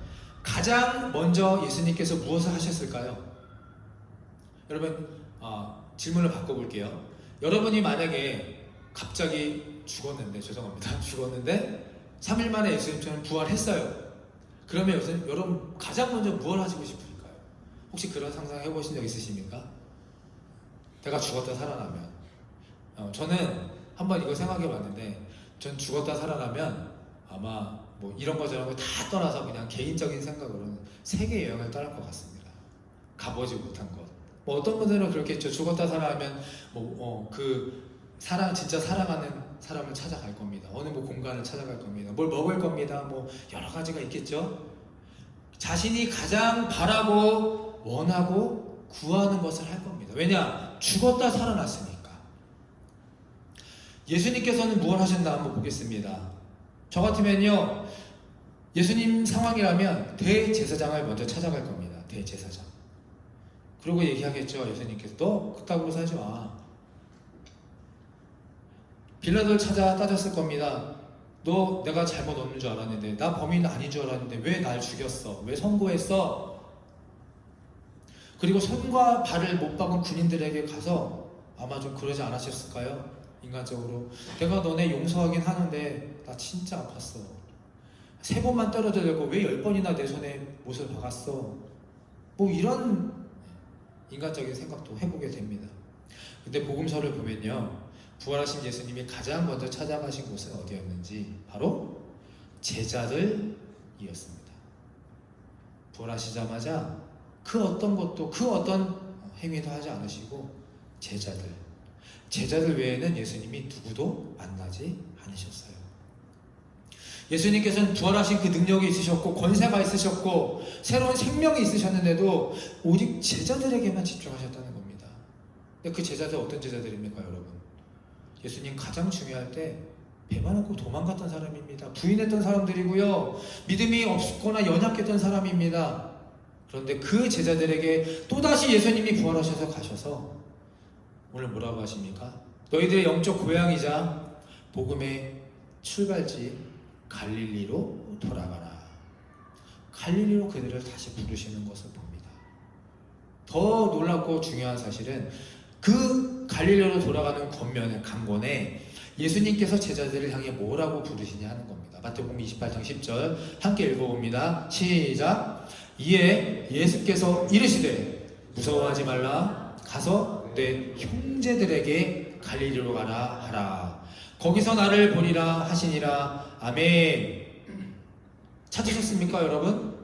가장 먼저 예수님께서 무엇을 하셨을까요? 여러분, 질문을 바꿔볼게요. 여러분이 만약에 갑자기 죽었는데 3일 만에 예수님처럼 부활했어요. 그러면 여러분 가장 먼저 무엇을 하시고 싶을까요? 혹시 그런 상상 해보신 적 있으십니까? 내가 죽었다 살아나면, 저는 한번 이거 생각해 봤는데, 전 죽었다 살아나면 아마 뭐 이런 거 저런 거 다 떠나서 그냥 개인적인 생각으로는 세계 여행을 떠날 것 같습니다. 가보지 못한 것. 뭐 어떤 분들은 그렇겠죠. 죽었다 살아나면 진짜 사랑하는 사람을 찾아갈 겁니다. 어느 공간을 찾아갈 겁니다. 뭘 먹을 겁니다. 뭐 여러 가지가 있겠죠. 자신이 가장 바라고 원하고 구하는 것을 할 겁니다. 왜냐? 죽었다 살아났으니까. 예수님께서는 무엇 하셨나 한번 보겠습니다. 저 같으면요, 예수님 상황이라면 대제사장을 먼저 찾아갈 겁니다. 대제사장. 그리고 얘기하겠죠. 예수님께서 너 그따구로 살지 마. 빌라도를 찾아 따졌을 겁니다. 너 내가 잘못 없는 줄 알았는데, 나 범인은 아닌 줄 알았는데 왜 날 죽였어? 왜 선고했어? 그리고 손과 발을 못 박은 군인들에게 가서 아마 좀 그러지 않으셨을까요? 인간적으로 내가 너네 용서하긴 하는데 나 진짜 아팠어. 3번만 떨어져야 되고 왜 10번이나 내 손에 못을 박았어? 뭐 이런 인간적인 생각도 해보게 됩니다. 근데 복음서를 보면요, 부활하신 예수님이 가장 먼저 찾아가신 곳은 어디였는지 바로 제자들이었습니다. 부활하시자마자 그 어떤 것도, 그 어떤 행위도 하지 않으시고 제자들 외에는 예수님이 누구도 만나지 않으셨어요. 예수님께서는 부활하신 그 능력이 있으셨고 권세가 있으셨고 새로운 생명이 있으셨는데도 오직 제자들에게만 집중하셨다는 겁니다. 근데 그 제자들 어떤 제자들입니까, 여러분? 예수님 가장 중요할 때 배만 안고 도망갔던 사람입니다. 부인했던 사람들이고요, 믿음이 없거나 연약했던 사람입니다. 그런데 그 제자들에게 또다시 예수님이 부활하셔서 가셔서 오늘 뭐라고 하십니까? 너희들의 영적 고향이자 복음의 출발지 갈릴리로 돌아가라. 갈릴리로 그들을 다시 부르시는 것을 봅니다. 더 놀랍고 중요한 사실은 그 갈릴리로 돌아가는 강권에 예수님께서 제자들을 향해 뭐라고 부르시냐 하는 겁니다. 마태복음 28장 10절 함께 읽어봅니다. 시작. 이에 예수께서 이르시되 무서워하지 말라. 가서 내 형제들에게 갈릴리로 가라 하라. 거기서 나를 보리라 하시니라. 아멘. 찾으셨습니까, 여러분?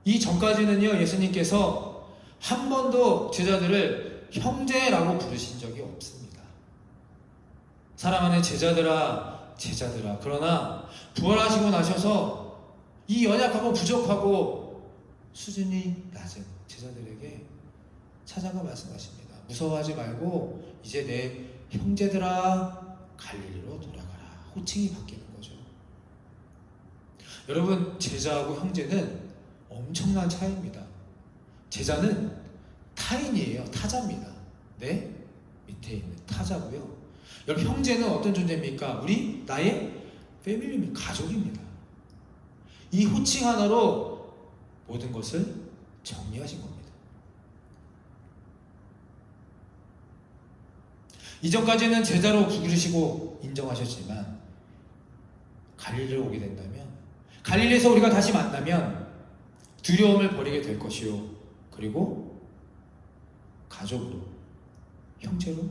이 전까지는요, 예수님께서 한 번도 제자들을 형제라고 부르신 적이 없습니다. 사랑하는 제자들아, 그러나 부활하시고 나셔서 이 연약하고 부족하고 수준이 낮은 제자들에게 찾아가 말씀하십니다. 무서워하지 말고 이제 내 형제들아 갈릴리로 돌아가라. 호칭이 바뀌는 거죠. 여러분, 제자하고 형제는 엄청난 차이입니다. 제자는 타인이에요. 타자입니다. 내 밑에 있는 타자고요. 여러분, 형제는 어떤 존재입니까? 나의 패밀리입니다. 가족입니다. 이 호칭 하나로 모든 것을 정리하신 겁니다. 이전까지는 제자로 부르시고 인정하셨지만 갈릴리로 오게 된다면, 갈릴리에서 우리가 다시 만나면 두려움을 버리게 될 것이요, 그리고 가족으로, 형제로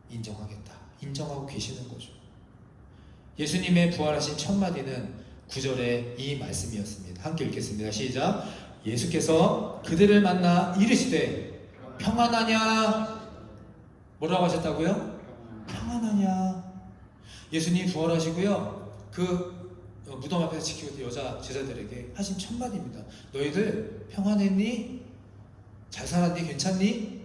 인정하고 계시는 거죠. 예수님의 부활하신 첫 마디는 9절의 이 말씀이었습니다. 함께 읽겠습니다. 시작. 예수께서 그들을 만나 이르시되 평안하냐? 뭐라고 하셨다고요? 평안하냐? 예수님 부활하시고요, 그 무덤 앞에서 지키고 있던 여자 제자들에게 하신 첫 마디입니다. 너희들 평안했니? 잘 살았니? 괜찮니?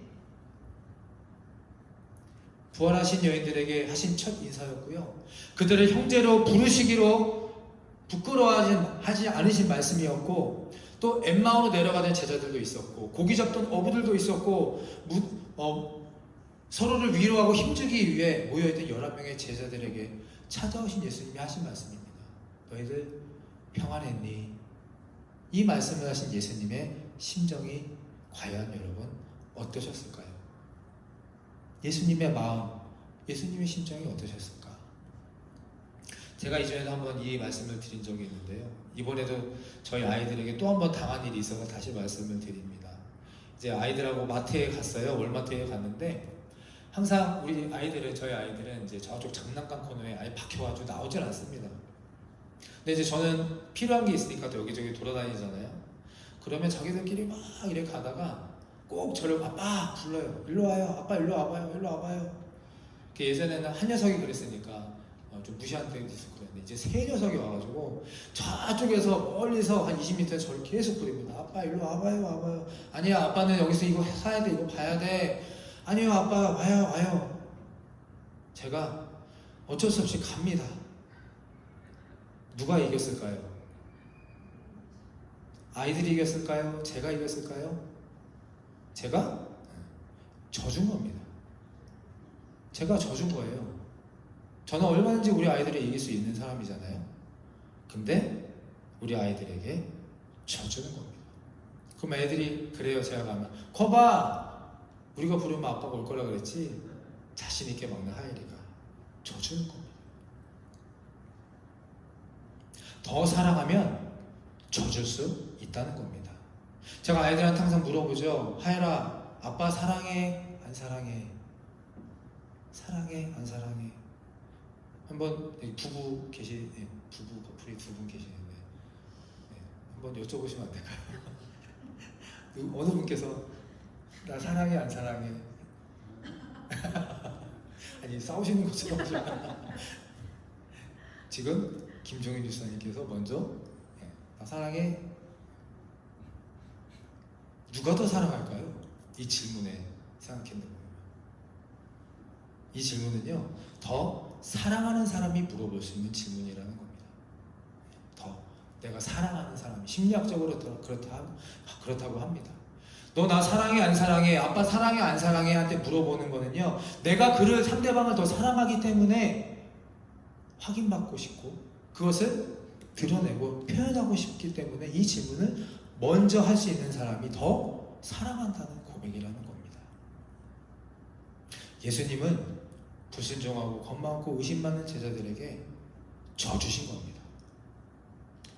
부활하신 여인들에게 하신 첫 인사였고요, 그들을 형제로 부르시기로 부끄러워하지 않으신 말씀이었고, 또 엠마오로 내려가는 제자들도 있었고, 고기 잡던 어부들도 있었고, 서로를 위로하고 힘주기 위해 모여있던 11명의 제자들에게 찾아오신 예수님이 하신 말씀입니다. 너희들 평안했니? 이 말씀을 하신 예수님의 심정이 과연 여러분 어떠셨을까요? 예수님의 마음, 예수님의 심정이 어떠셨을까? 제가 이전에도 한번 이 말씀을 드린 적이 있는데요, 이번에도 저희 아이들에게 또 한번 당한 일이 있어서 다시 말씀을 드립니다. 이제 아이들하고 마트에 갔어요. 월마트에 갔는데 항상 저희 아이들은 이제 저쪽 장난감 코너에 아예 박혀가지고 나오질 않습니다. 근데 이제 저는 필요한 게 있으니까 또 여기저기 돌아다니잖아요. 그러면 자기들끼리 막 이렇게 가다가 꼭 저를 아빠 불러요. 일로 와요. 아빠 일로 와봐요. 일로 와봐요. 예전에는 한 녀석이 그랬으니까 좀 무시한 때도 있었고, 그랬는데 이제 세 녀석이 와가지고 저쪽에서 멀리서 한 20m 저를 계속 부릅니다. 아빠 일로 와봐요. 아니야, 아빠는 여기서 이거 사야 돼. 이거 봐야 돼. 아니요, 아빠 와요. 제가 어쩔 수 없이 갑니다. 누가 이겼을까요? 아이들이 이겼을까요? 제가 이겼을까요? 제가 져준 겁니다. 제가 져준 거예요. 저는 얼마든지 우리 아이들을 이길 수 있는 사람이잖아요. 근데 우리 아이들에게 져주는 겁니다. 그럼 애들이 그래요. 제가 가면 거봐, 우리가 부르면 아빠가 올 거라 그랬지. 자신 있게 막는 하엘이가 져주는 겁니다. 더 사랑하면 져줄 수 있다는 겁니다. 제가 아이들한테 항상 물어보죠. 하엘아, 아빠 사랑해 안 사랑해? 사랑해 안 사랑해? 한번 부부 부부 커플이 두 분 계시는데 한번 여쭤보시면 안 될까요? 어느 분께서 나 사랑해 안 사랑해? 아니 싸우시는 것처럼 지금 김종인 집사님께서 먼저 나 사랑해. 누가 더 사랑할까요? 이 질문에 생각해보면 이 질문은요 더 사랑하는 사람이 물어볼 수 있는 질문이라는 겁니다. 더 내가 사랑하는 사람이 심리학적으로 그렇다고 합니다. 너 나 사랑해 안 사랑해? 아빠 사랑해 안 사랑해? 한테 물어보는 거는요 내가 그를 상대방을 더 사랑하기 때문에 확인받고 싶고 그것을 드러내고 표현하고 싶기 때문에 이 질문을 먼저 할 수 있는 사람이 더 사랑한다는 고백이라는 겁니다. 예수님은 불순종하고 겁 많고 의심 많은 제자들에게 져주신 겁니다.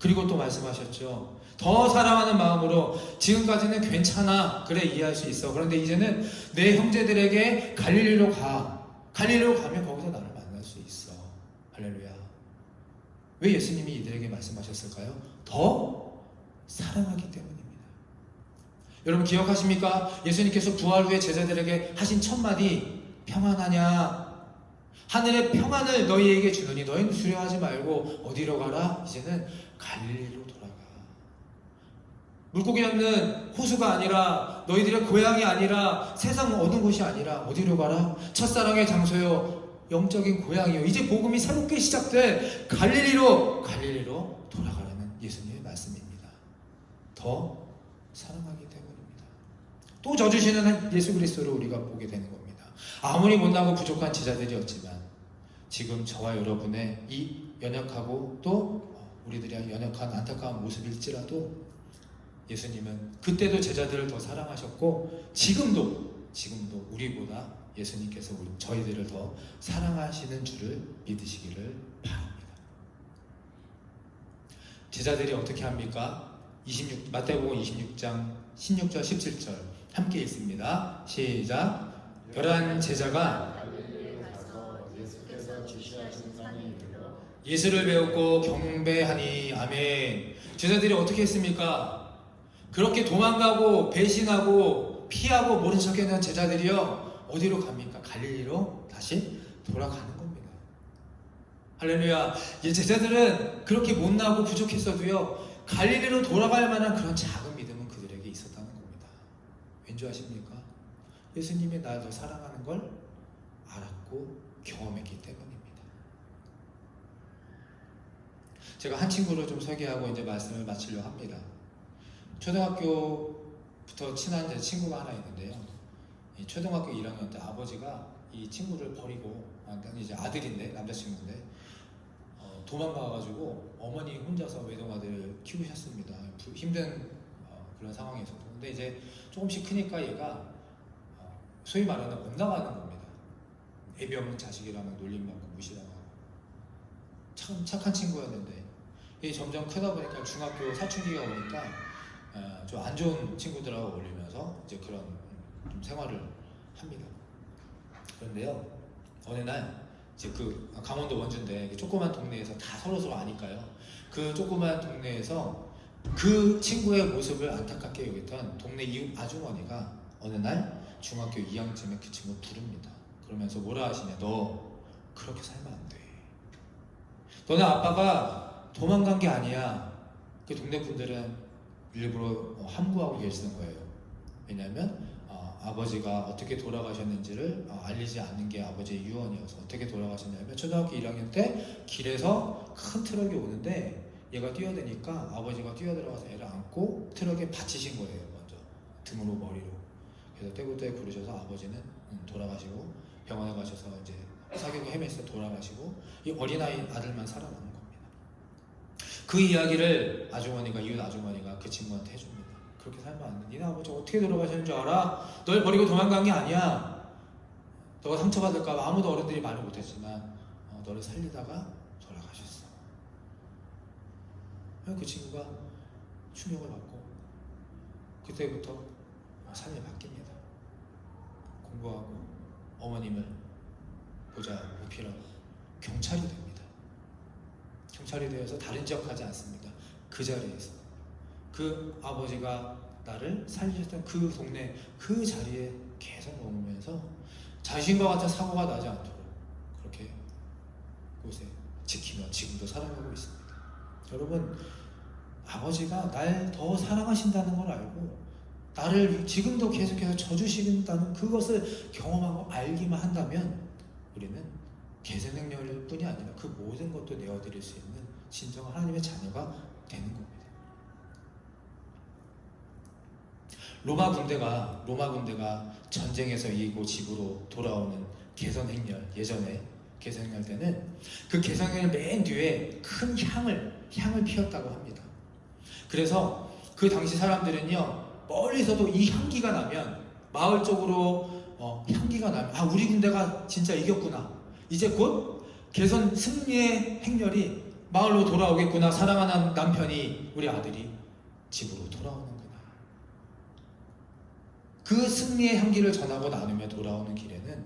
그리고 또 말씀하셨죠. 더 사랑하는 마음으로 지금까지는 괜찮아 그래 이해할 수 있어. 그런데 이제는 내 형제들에게 갈릴리로 가. 갈릴리로 가면 거기서 나를 만날 수 있어. 할렐루야. 왜 예수님이 이들에게 말씀하셨을까요? 더 사랑하기 때문입니다. 여러분 기억하십니까? 예수님께서 부활 후에 제자들에게 하신 첫 마디 평안하냐? 하늘의 평안을 너희에게 주노니 너희는 두려워하지 말고 어디로 가라? 이제는 갈릴리로 돌아가. 물고기 잡는 호수가 아니라 너희들의 고향이 아니라 세상 어느 곳이 아니라 어디로 가라? 첫사랑의 장소요 영적인 고향이요 이제 복음이 새롭게 시작될 갈릴리로 돌아가라는 예수님의 말씀입니다. 더 사랑하기 때문입니다. 또 져주시는 예수 그리스도를 우리가 보게 되는 겁니다. 아무리 못나고 부족한 제자들이었지만 지금 저와 여러분의 이 연약하고 또 우리들이 연약한 안타까운 모습일지라도 예수님은 그때도 제자들을 더 사랑하셨고 지금도 우리보다 예수님께서 저희들을 더 사랑하시는 줄을 믿으시기를 바랍니다. 제자들이 어떻게 합니까? 마태복음 26장 16절 17절 함께 읽습니다. 시작. 11 제자가 예수를 배웠고 경배하니 아멘. 제자들이 어떻게 했습니까? 그렇게 도망가고 배신하고 피하고 모른 척했던 제자들이요 어디로 갑니까? 갈릴리로 다시 돌아가는 겁니다. 할렐루야. 이 제자들은 그렇게 못나고 부족했어도요 갈릴리로 돌아갈 만한 그런 작은 믿음은 그들에게 있었다는 겁니다. 왠지 아십니까? 예수님이 나를 더 사랑하는 걸 알았고 경험했기 때문입니다. 제가 한 친구를 좀 소개하고 이제 말씀을 마치려고 합니다. 초등학교부터 친한 제 친구가 하나 있는데요. 이 초등학교 1학년 때 아버지가 이 친구를 버리고 이제 아들인데 남자친구인데 도망가가지고 어머니 혼자서 외동아들을 키우셨습니다. 힘든 그런 상황에서도. 근데 이제 조금씩 크니까 얘가 소위 말하는 엇나가는 겁니다. 애비 없는 자식이라면 놀림받고 무시당하고 참 착한 친구였는데 이게 점점 크다 보니까 중학교 사춘기가 오니까 좀 안 좋은 친구들하고 어울리면서 이제 그런 좀 생활을 합니다. 그런데요 어느 날 이제 그 강원도 원주인데 조그만 동네에서 다 서로 아니까요. 그 조그만 동네에서 그 친구의 모습을 안타깝게 여겼던 동네 이웃 아주머니가 어느 날 중학교 2학년쯤에 그 친구를 부릅니다. 그러면서 뭐라 하시냐. 너 그렇게 살면 안 돼. 너네 아빠가 도망간 게 아니야. 그 동네 분들은 일부러 함구하고 계시는 거예요. 왜냐하면 아버지가 어떻게 돌아가셨는지를 알리지 않는 게 아버지의 유언이어서. 어떻게 돌아가셨냐면 초등학교 1학년 때 길에서 큰 트럭이 오는데 얘가 뛰어드니까 아버지가 뛰어들어가서 애를 안고 트럭에 받치신 거예요. 먼저 등으로 머리로. 그래서 떼굴떼굴 구르셔서 아버지는 돌아가시고 병원에 가셔서 이제 사격을 헤매서 돌아가시고 이 어린아이 아들만 살아남은 겁니다. 그 이야기를 이웃 아주머니가 그 친구한테 해줍니다. 그렇게 살면 안 돼. 니네 아버지 어떻게 돌아가셨는 줄 알아? 널 버리고 도망간 게 아니야. 너가 상처받을까 봐 아무도 어른들이 말을 못했지만 너를 살리다가 돌아가셨어. 그 친구가 충격을 받고 그때부터 삶이 바뀝니다. 공부하고 어머님을 보자 우피라고 경찰이 됩니다. 경찰이 되어서 다른 지역 가지 않습니다. 그 자리에서 그 아버지가 나를 살리셨던 그 동네 그 자리에 계속 머물면서 자신과 같은 사고가 나지 않도록 그렇게 곳에 지키며 지금도 살아가고 있습니다. 여러분, 아버지가 날 더 사랑하신다는 걸 알고 나를 지금도 계속해서 져주신다는 그것을 경험하고 알기만 한다면 우리는 계산행렬일 뿐이 아니라 그 모든 것도 내어드릴 수 있는 진정한 하나님의 자녀가 되는 겁니다. 로마 군대가 전쟁에서 이기고 집으로 돌아오는 개선행렬, 예전에 개선행렬 때는 그 개선행렬 맨 뒤에 큰 향을 피웠다고 합니다. 그래서 그 당시 사람들은요, 멀리서도 이 향기가 나면 마을 쪽으로 향기가 나면 아, 우리 군대가 진짜 이겼구나, 이제 곧 개선 승리의 행렬이 마을로 돌아오겠구나, 사랑하는 남편이 우리 아들이 집으로 돌아오는구나. 그 승리의 향기를 전하고 나누며 돌아오는 길에는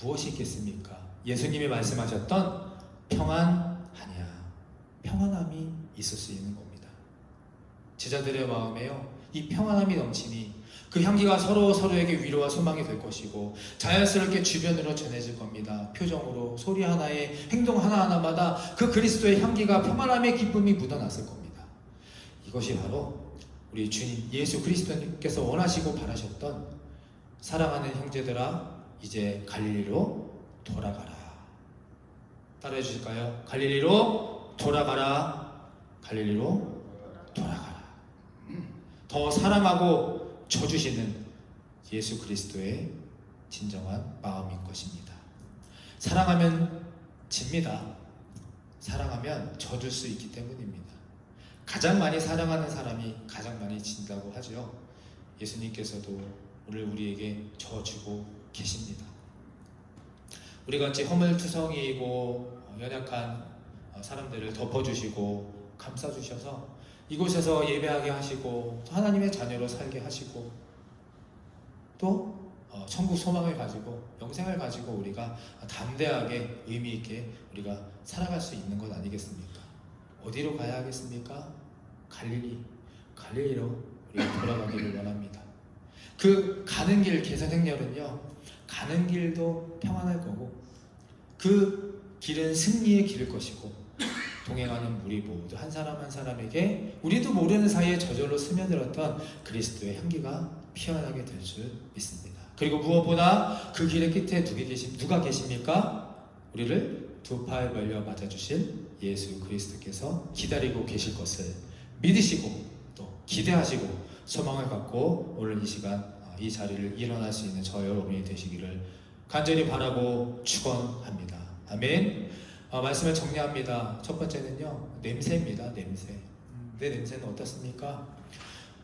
무엇이 있겠습니까? 예수님이 말씀하셨던 평안 아니야, 평안함이 있을 수 있는 겁니다. 제자들의 마음에요, 이 평안함이 넘치니 그 향기가 서로에게 위로와 소망이 될 것이고 자연스럽게 주변으로 전해질 겁니다. 표정으로, 소리 하나에, 행동 하나하나마다 그 그리스도의 향기가, 평안함의 기쁨이 묻어났을 겁니다. 이것이 바로 우리 주님 예수 그리스도님께서 원하시고 바라셨던, 사랑하는 형제들아 이제 갈릴리로 돌아가라. 따라해 주실까요? 갈릴리로 돌아가라. 갈릴리로 돌아가라. 더 사랑하고 져주시는 예수 그리스도의 진정한 마음인 것입니다. 사랑하면 집니다. 사랑하면 져줄 수 있기 때문입니다. 가장 많이 사랑하는 사람이 가장 많이 진다고 하죠. 예수님께서도 오늘 우리에게 져주고 계십니다. 우리같이 허물투성이이고 연약한 사람들을 덮어주시고 감싸주셔서 이곳에서 예배하게 하시고 또 하나님의 자녀로 살게 하시고 또 천국 소망을 가지고 영생을 가지고 우리가 담대하게 의미 있게 우리가 살아갈 수 있는 것 아니겠습니까? 어디로 가야 하겠습니까? 갈릴리로 우리가 돌아가기를 원합니다. 그 가는 길, 개선행렬은요, 가는 길도 평안할 거고 그 길은 승리의 길일 것이고 동행하는 우리 모두 한 사람 한 사람에게 우리도 모르는 사이에 저절로 스며들었던 그리스도의 향기가 피어나게 될 줄 믿습니다. 그리고 무엇보다 그 길의 끝에 누가 계십니까? 우리를 두 팔 벌려 맞아주실 예수 그리스도께서 기다리고 계실 것을 믿으시고 또 기대하시고 소망을 갖고 오늘 이 시간 이 자리를 일어날 수 있는 저 여러분이 되시기를 간절히 바라고 축원합니다. 아멘. 말씀을 정리합니다. 첫 번째는요, 냄새입니다. 냄새. 내 냄새는 어떻습니까?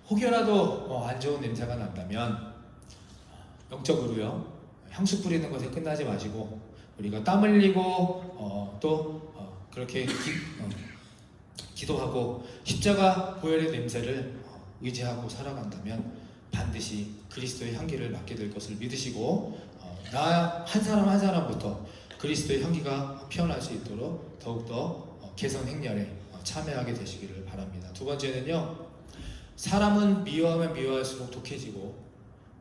혹여라도 안 좋은 냄새가 난다면 영적으로요, 향수 뿌리는 것에 끝나지 마시고 우리가 땀 흘리고 그렇게 기도하고 십자가 보혈의 냄새를 의지하고 살아간다면 반드시 그리스도의 향기를 맡게 될 것을 믿으시고 나 한 사람 한 사람부터 그리스도의 향기가 피어날 수 있도록 더욱더 개선 행렬에 참여하게 되시기를 바랍니다. 두 번째는요, 사람은 미워하면 미워할수록 독해지고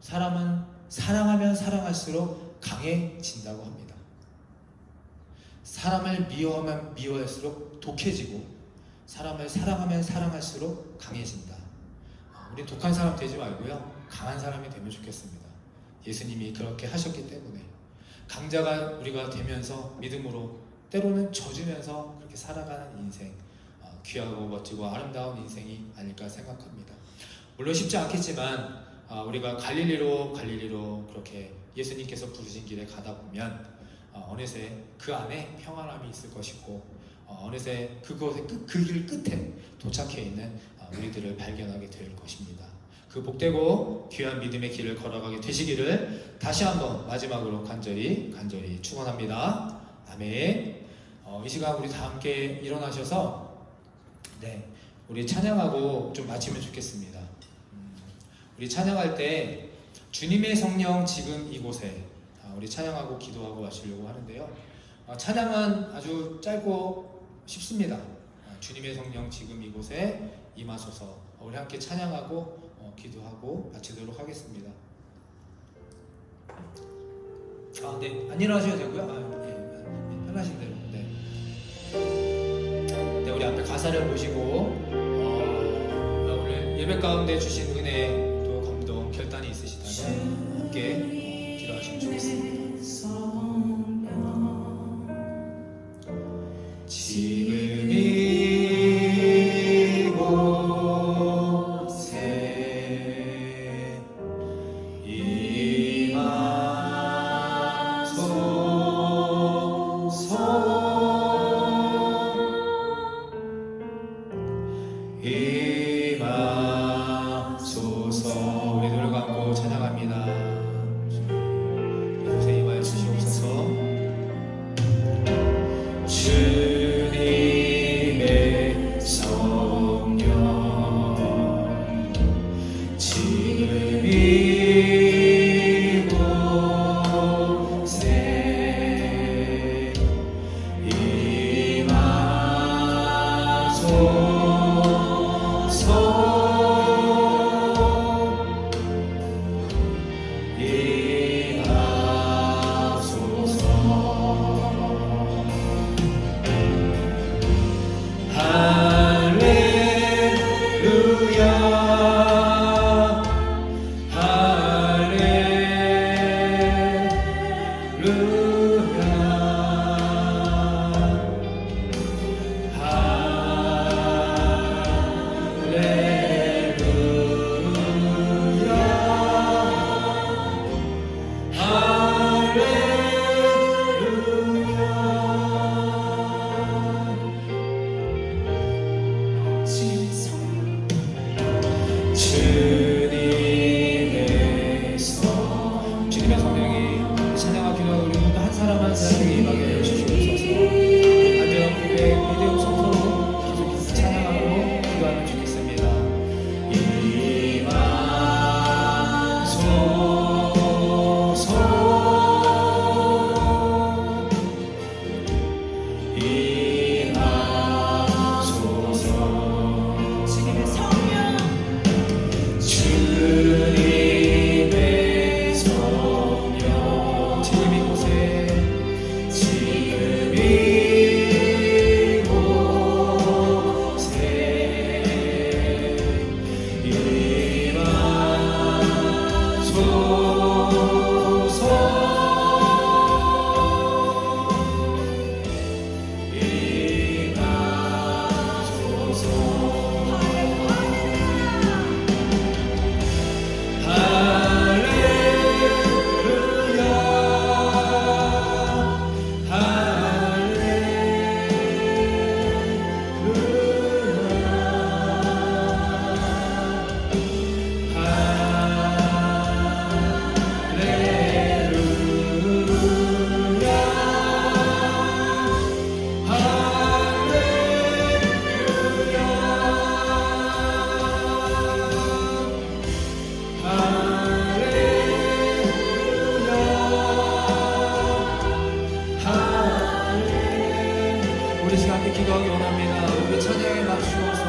사람은 사랑하면 사랑할수록 강해진다고 합니다. 사람을 미워하면 미워할수록 독해지고 사람을 사랑하면 사랑할수록 강해진다. 우리 독한 사람 되지 말고요, 강한 사람이 되면 좋겠습니다. 예수님이 그렇게 하셨기 때문에 강자가 우리가 되면서 믿음으로 때로는 져주면서 그렇게 살아가는 인생, 귀하고 멋지고 아름다운 인생이 아닐까 생각합니다. 물론 쉽지 않겠지만 우리가 갈릴리로 그렇게 예수님께서 부르신 길에 가다 보면 어느새 그 안에 평안함이 있을 것이고 어느새 그곳의 그 길 끝에 도착해 있는 우리들을 발견하게 될 것입니다. 그 복되고 귀한 믿음의 길을 걸어가게 되시기를 다시 한번 마지막으로 간절히 축원합니다. 아멘. 이 시간 우리 다 함께 일어나셔서 우리 찬양하고 좀 마치면 좋겠습니다. 우리 찬양할 때 주님의 성령 지금 이곳에 우리 찬양하고 기도하고 마치려고 하는데요. 찬양은 아주 짧고 쉽습니다. 주님의 성령 지금 이곳에 임하소서. 우리 함께 찬양하고 기도하고 마치도록 하겠습니다. 네, 안 일어나셔도 되고요. 네, 편하신 대로. 네, 우리 앞에 가사를 보시고 오늘 예배 가운데 주신 은혜 또 감동 결단이 있으시다면 함께 기도하시면 좋겠습니다. 지금 이곳에 임하소서. 우리 노래 감고 찬양합니다. 이곳에 임하여 주시옵소서. 주님의 성령 지금 이곳에 주님의 성령이 찬양하고 기도하고 우리 모두 한 사람 한 사람에게 임하게 해주시옵소서. 간절한 고백, 믿음 성토로 계속 찬양하고 기도하면 좋겠습니다. 우리 시간 함께 기도하기 원합니다. 우리 찬양에 맞추어서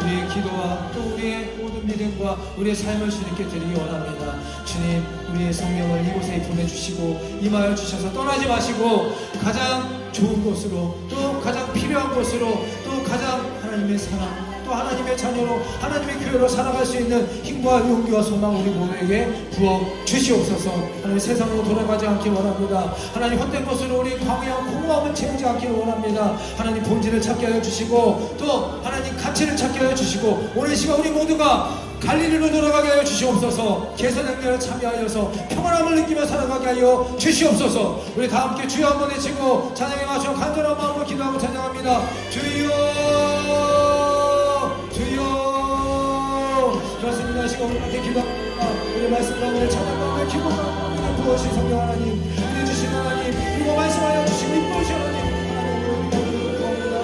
우리의 기도와 또 우리의 모든 믿음과 우리의 삶을 주님께 드리기 원합니다. 주님, 우리의 성령을 이곳에 보내주시고 임하여 주셔서 떠나지 마시고 가장 좋은 곳으로 또 가장 필요한 곳으로 또 가장 하나님의 사랑 또 하나님의 자녀로 하나님의 교회로 살아갈 수 있는 힘과 용기와 소망 우리 모두에게 부어 주시옵소서. 하나님 세상으로 돌아가지 않기 원합니다. 하나님 헛된 것으로 우리 광야와 공허함을 채우지 않기를 원합니다. 하나님 본질을 찾게 하여 주시고 또 하나님 가치를 찾게 하여 주시고 오늘 시간 우리 모두가 갈릴리로 돌아가게 하여 주시옵소서. 개선행렬에 참여하여서 평안함을 느끼며 살아가게 하여 주시옵소서. 우리 다 함께 주여 한번 외치고 찬양에 맞춰 간절한 마음으로 기도하고 찬양합니다. 주여 주여. 그렇습니다. 시간 우리 함께 기도합니다. 우리 말씀 가운데 찬양 가운데 기도 가운데 부어주신 성령 하나님, 은혜 주신 하나님, 그리고 말씀하여 주신 이쁘신 하나님, 하나님 바랍니다.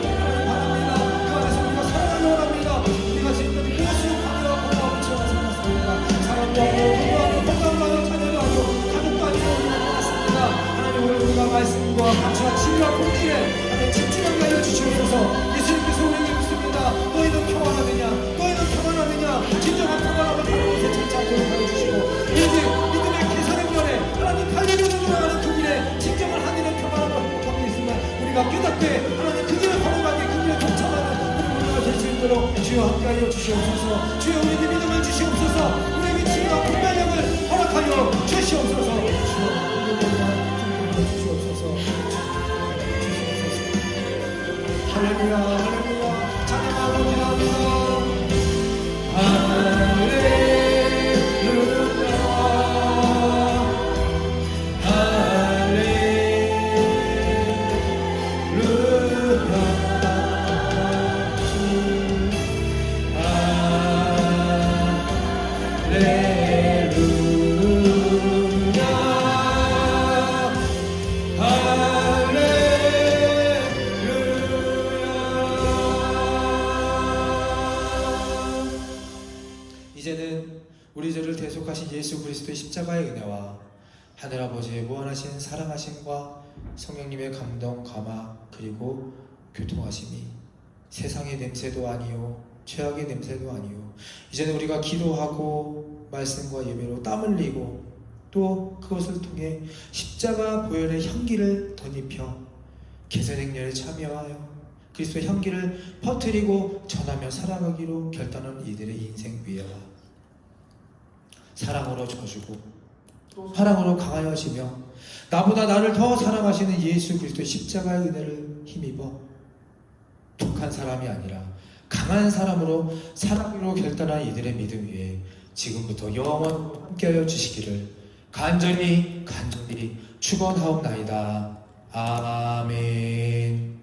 그 안에서 우리가 살아가기 원합니다. 우리가 지금까지 무엇을 강요하고 공부하고 채워서 살았습니까? 사랑과 건강하고 길에 하나님 집중하게 하여 주시옵소서. 예수님께서 우리에게 묻습니다. 너희는 평안하느냐? 너희는 평안하느냐? 진정한 평안함을 다른 곳에 찾지 않도록 하여 주시고 이제 믿음의 개선행전에 하나님 갈릴리로 돌아가는 그 길에 진정한 하늘의 평안함을 행복하고 있으면 우리가 깨닫게 하나님 그 길을 걸어가게 그 길에 동참하는 우리 모두가 될 수 있도록 주여 함께하여 주시옵소서. 주여 우리에게 믿음을 주시옵소서. 우리에게 치유와 분별력을 허락하여 주시옵소서. 주여 우리에게 주시옵소서. 할렐루야 할렐루야 찬양하고 기도합니다. 이제는 우리 죄를 대속하신 예수 그리스도의 십자가의 은혜와 하늘아버지의 무한하신 사랑하심과 성령님의 감동, 감화 그리고 교통하심이 세상의 냄새도 아니요 죄악의 냄새도 아니요 이제는 우리가 기도하고 말씀과 예배로 땀 흘리고 또 그것을 통해 십자가 보혈의 향기를 덧입혀 개선행렬에 참여하여 그리스도의 향기를 퍼뜨리고 전하며 살아가기로 결단한 이들의 인생 위에와 사랑으로 져주고 또 사랑으로 강하여지며 나보다 나를 더 사랑하시는 예수 그리스도의 십자가의 은혜를 힘입어 독한 사람이 아니라 강한 사람으로 살아가기로 결단한 이들의 믿음 위에 지금부터 영원히 함께하여 주시기를 간절히 축원하옵나이다. 아멘.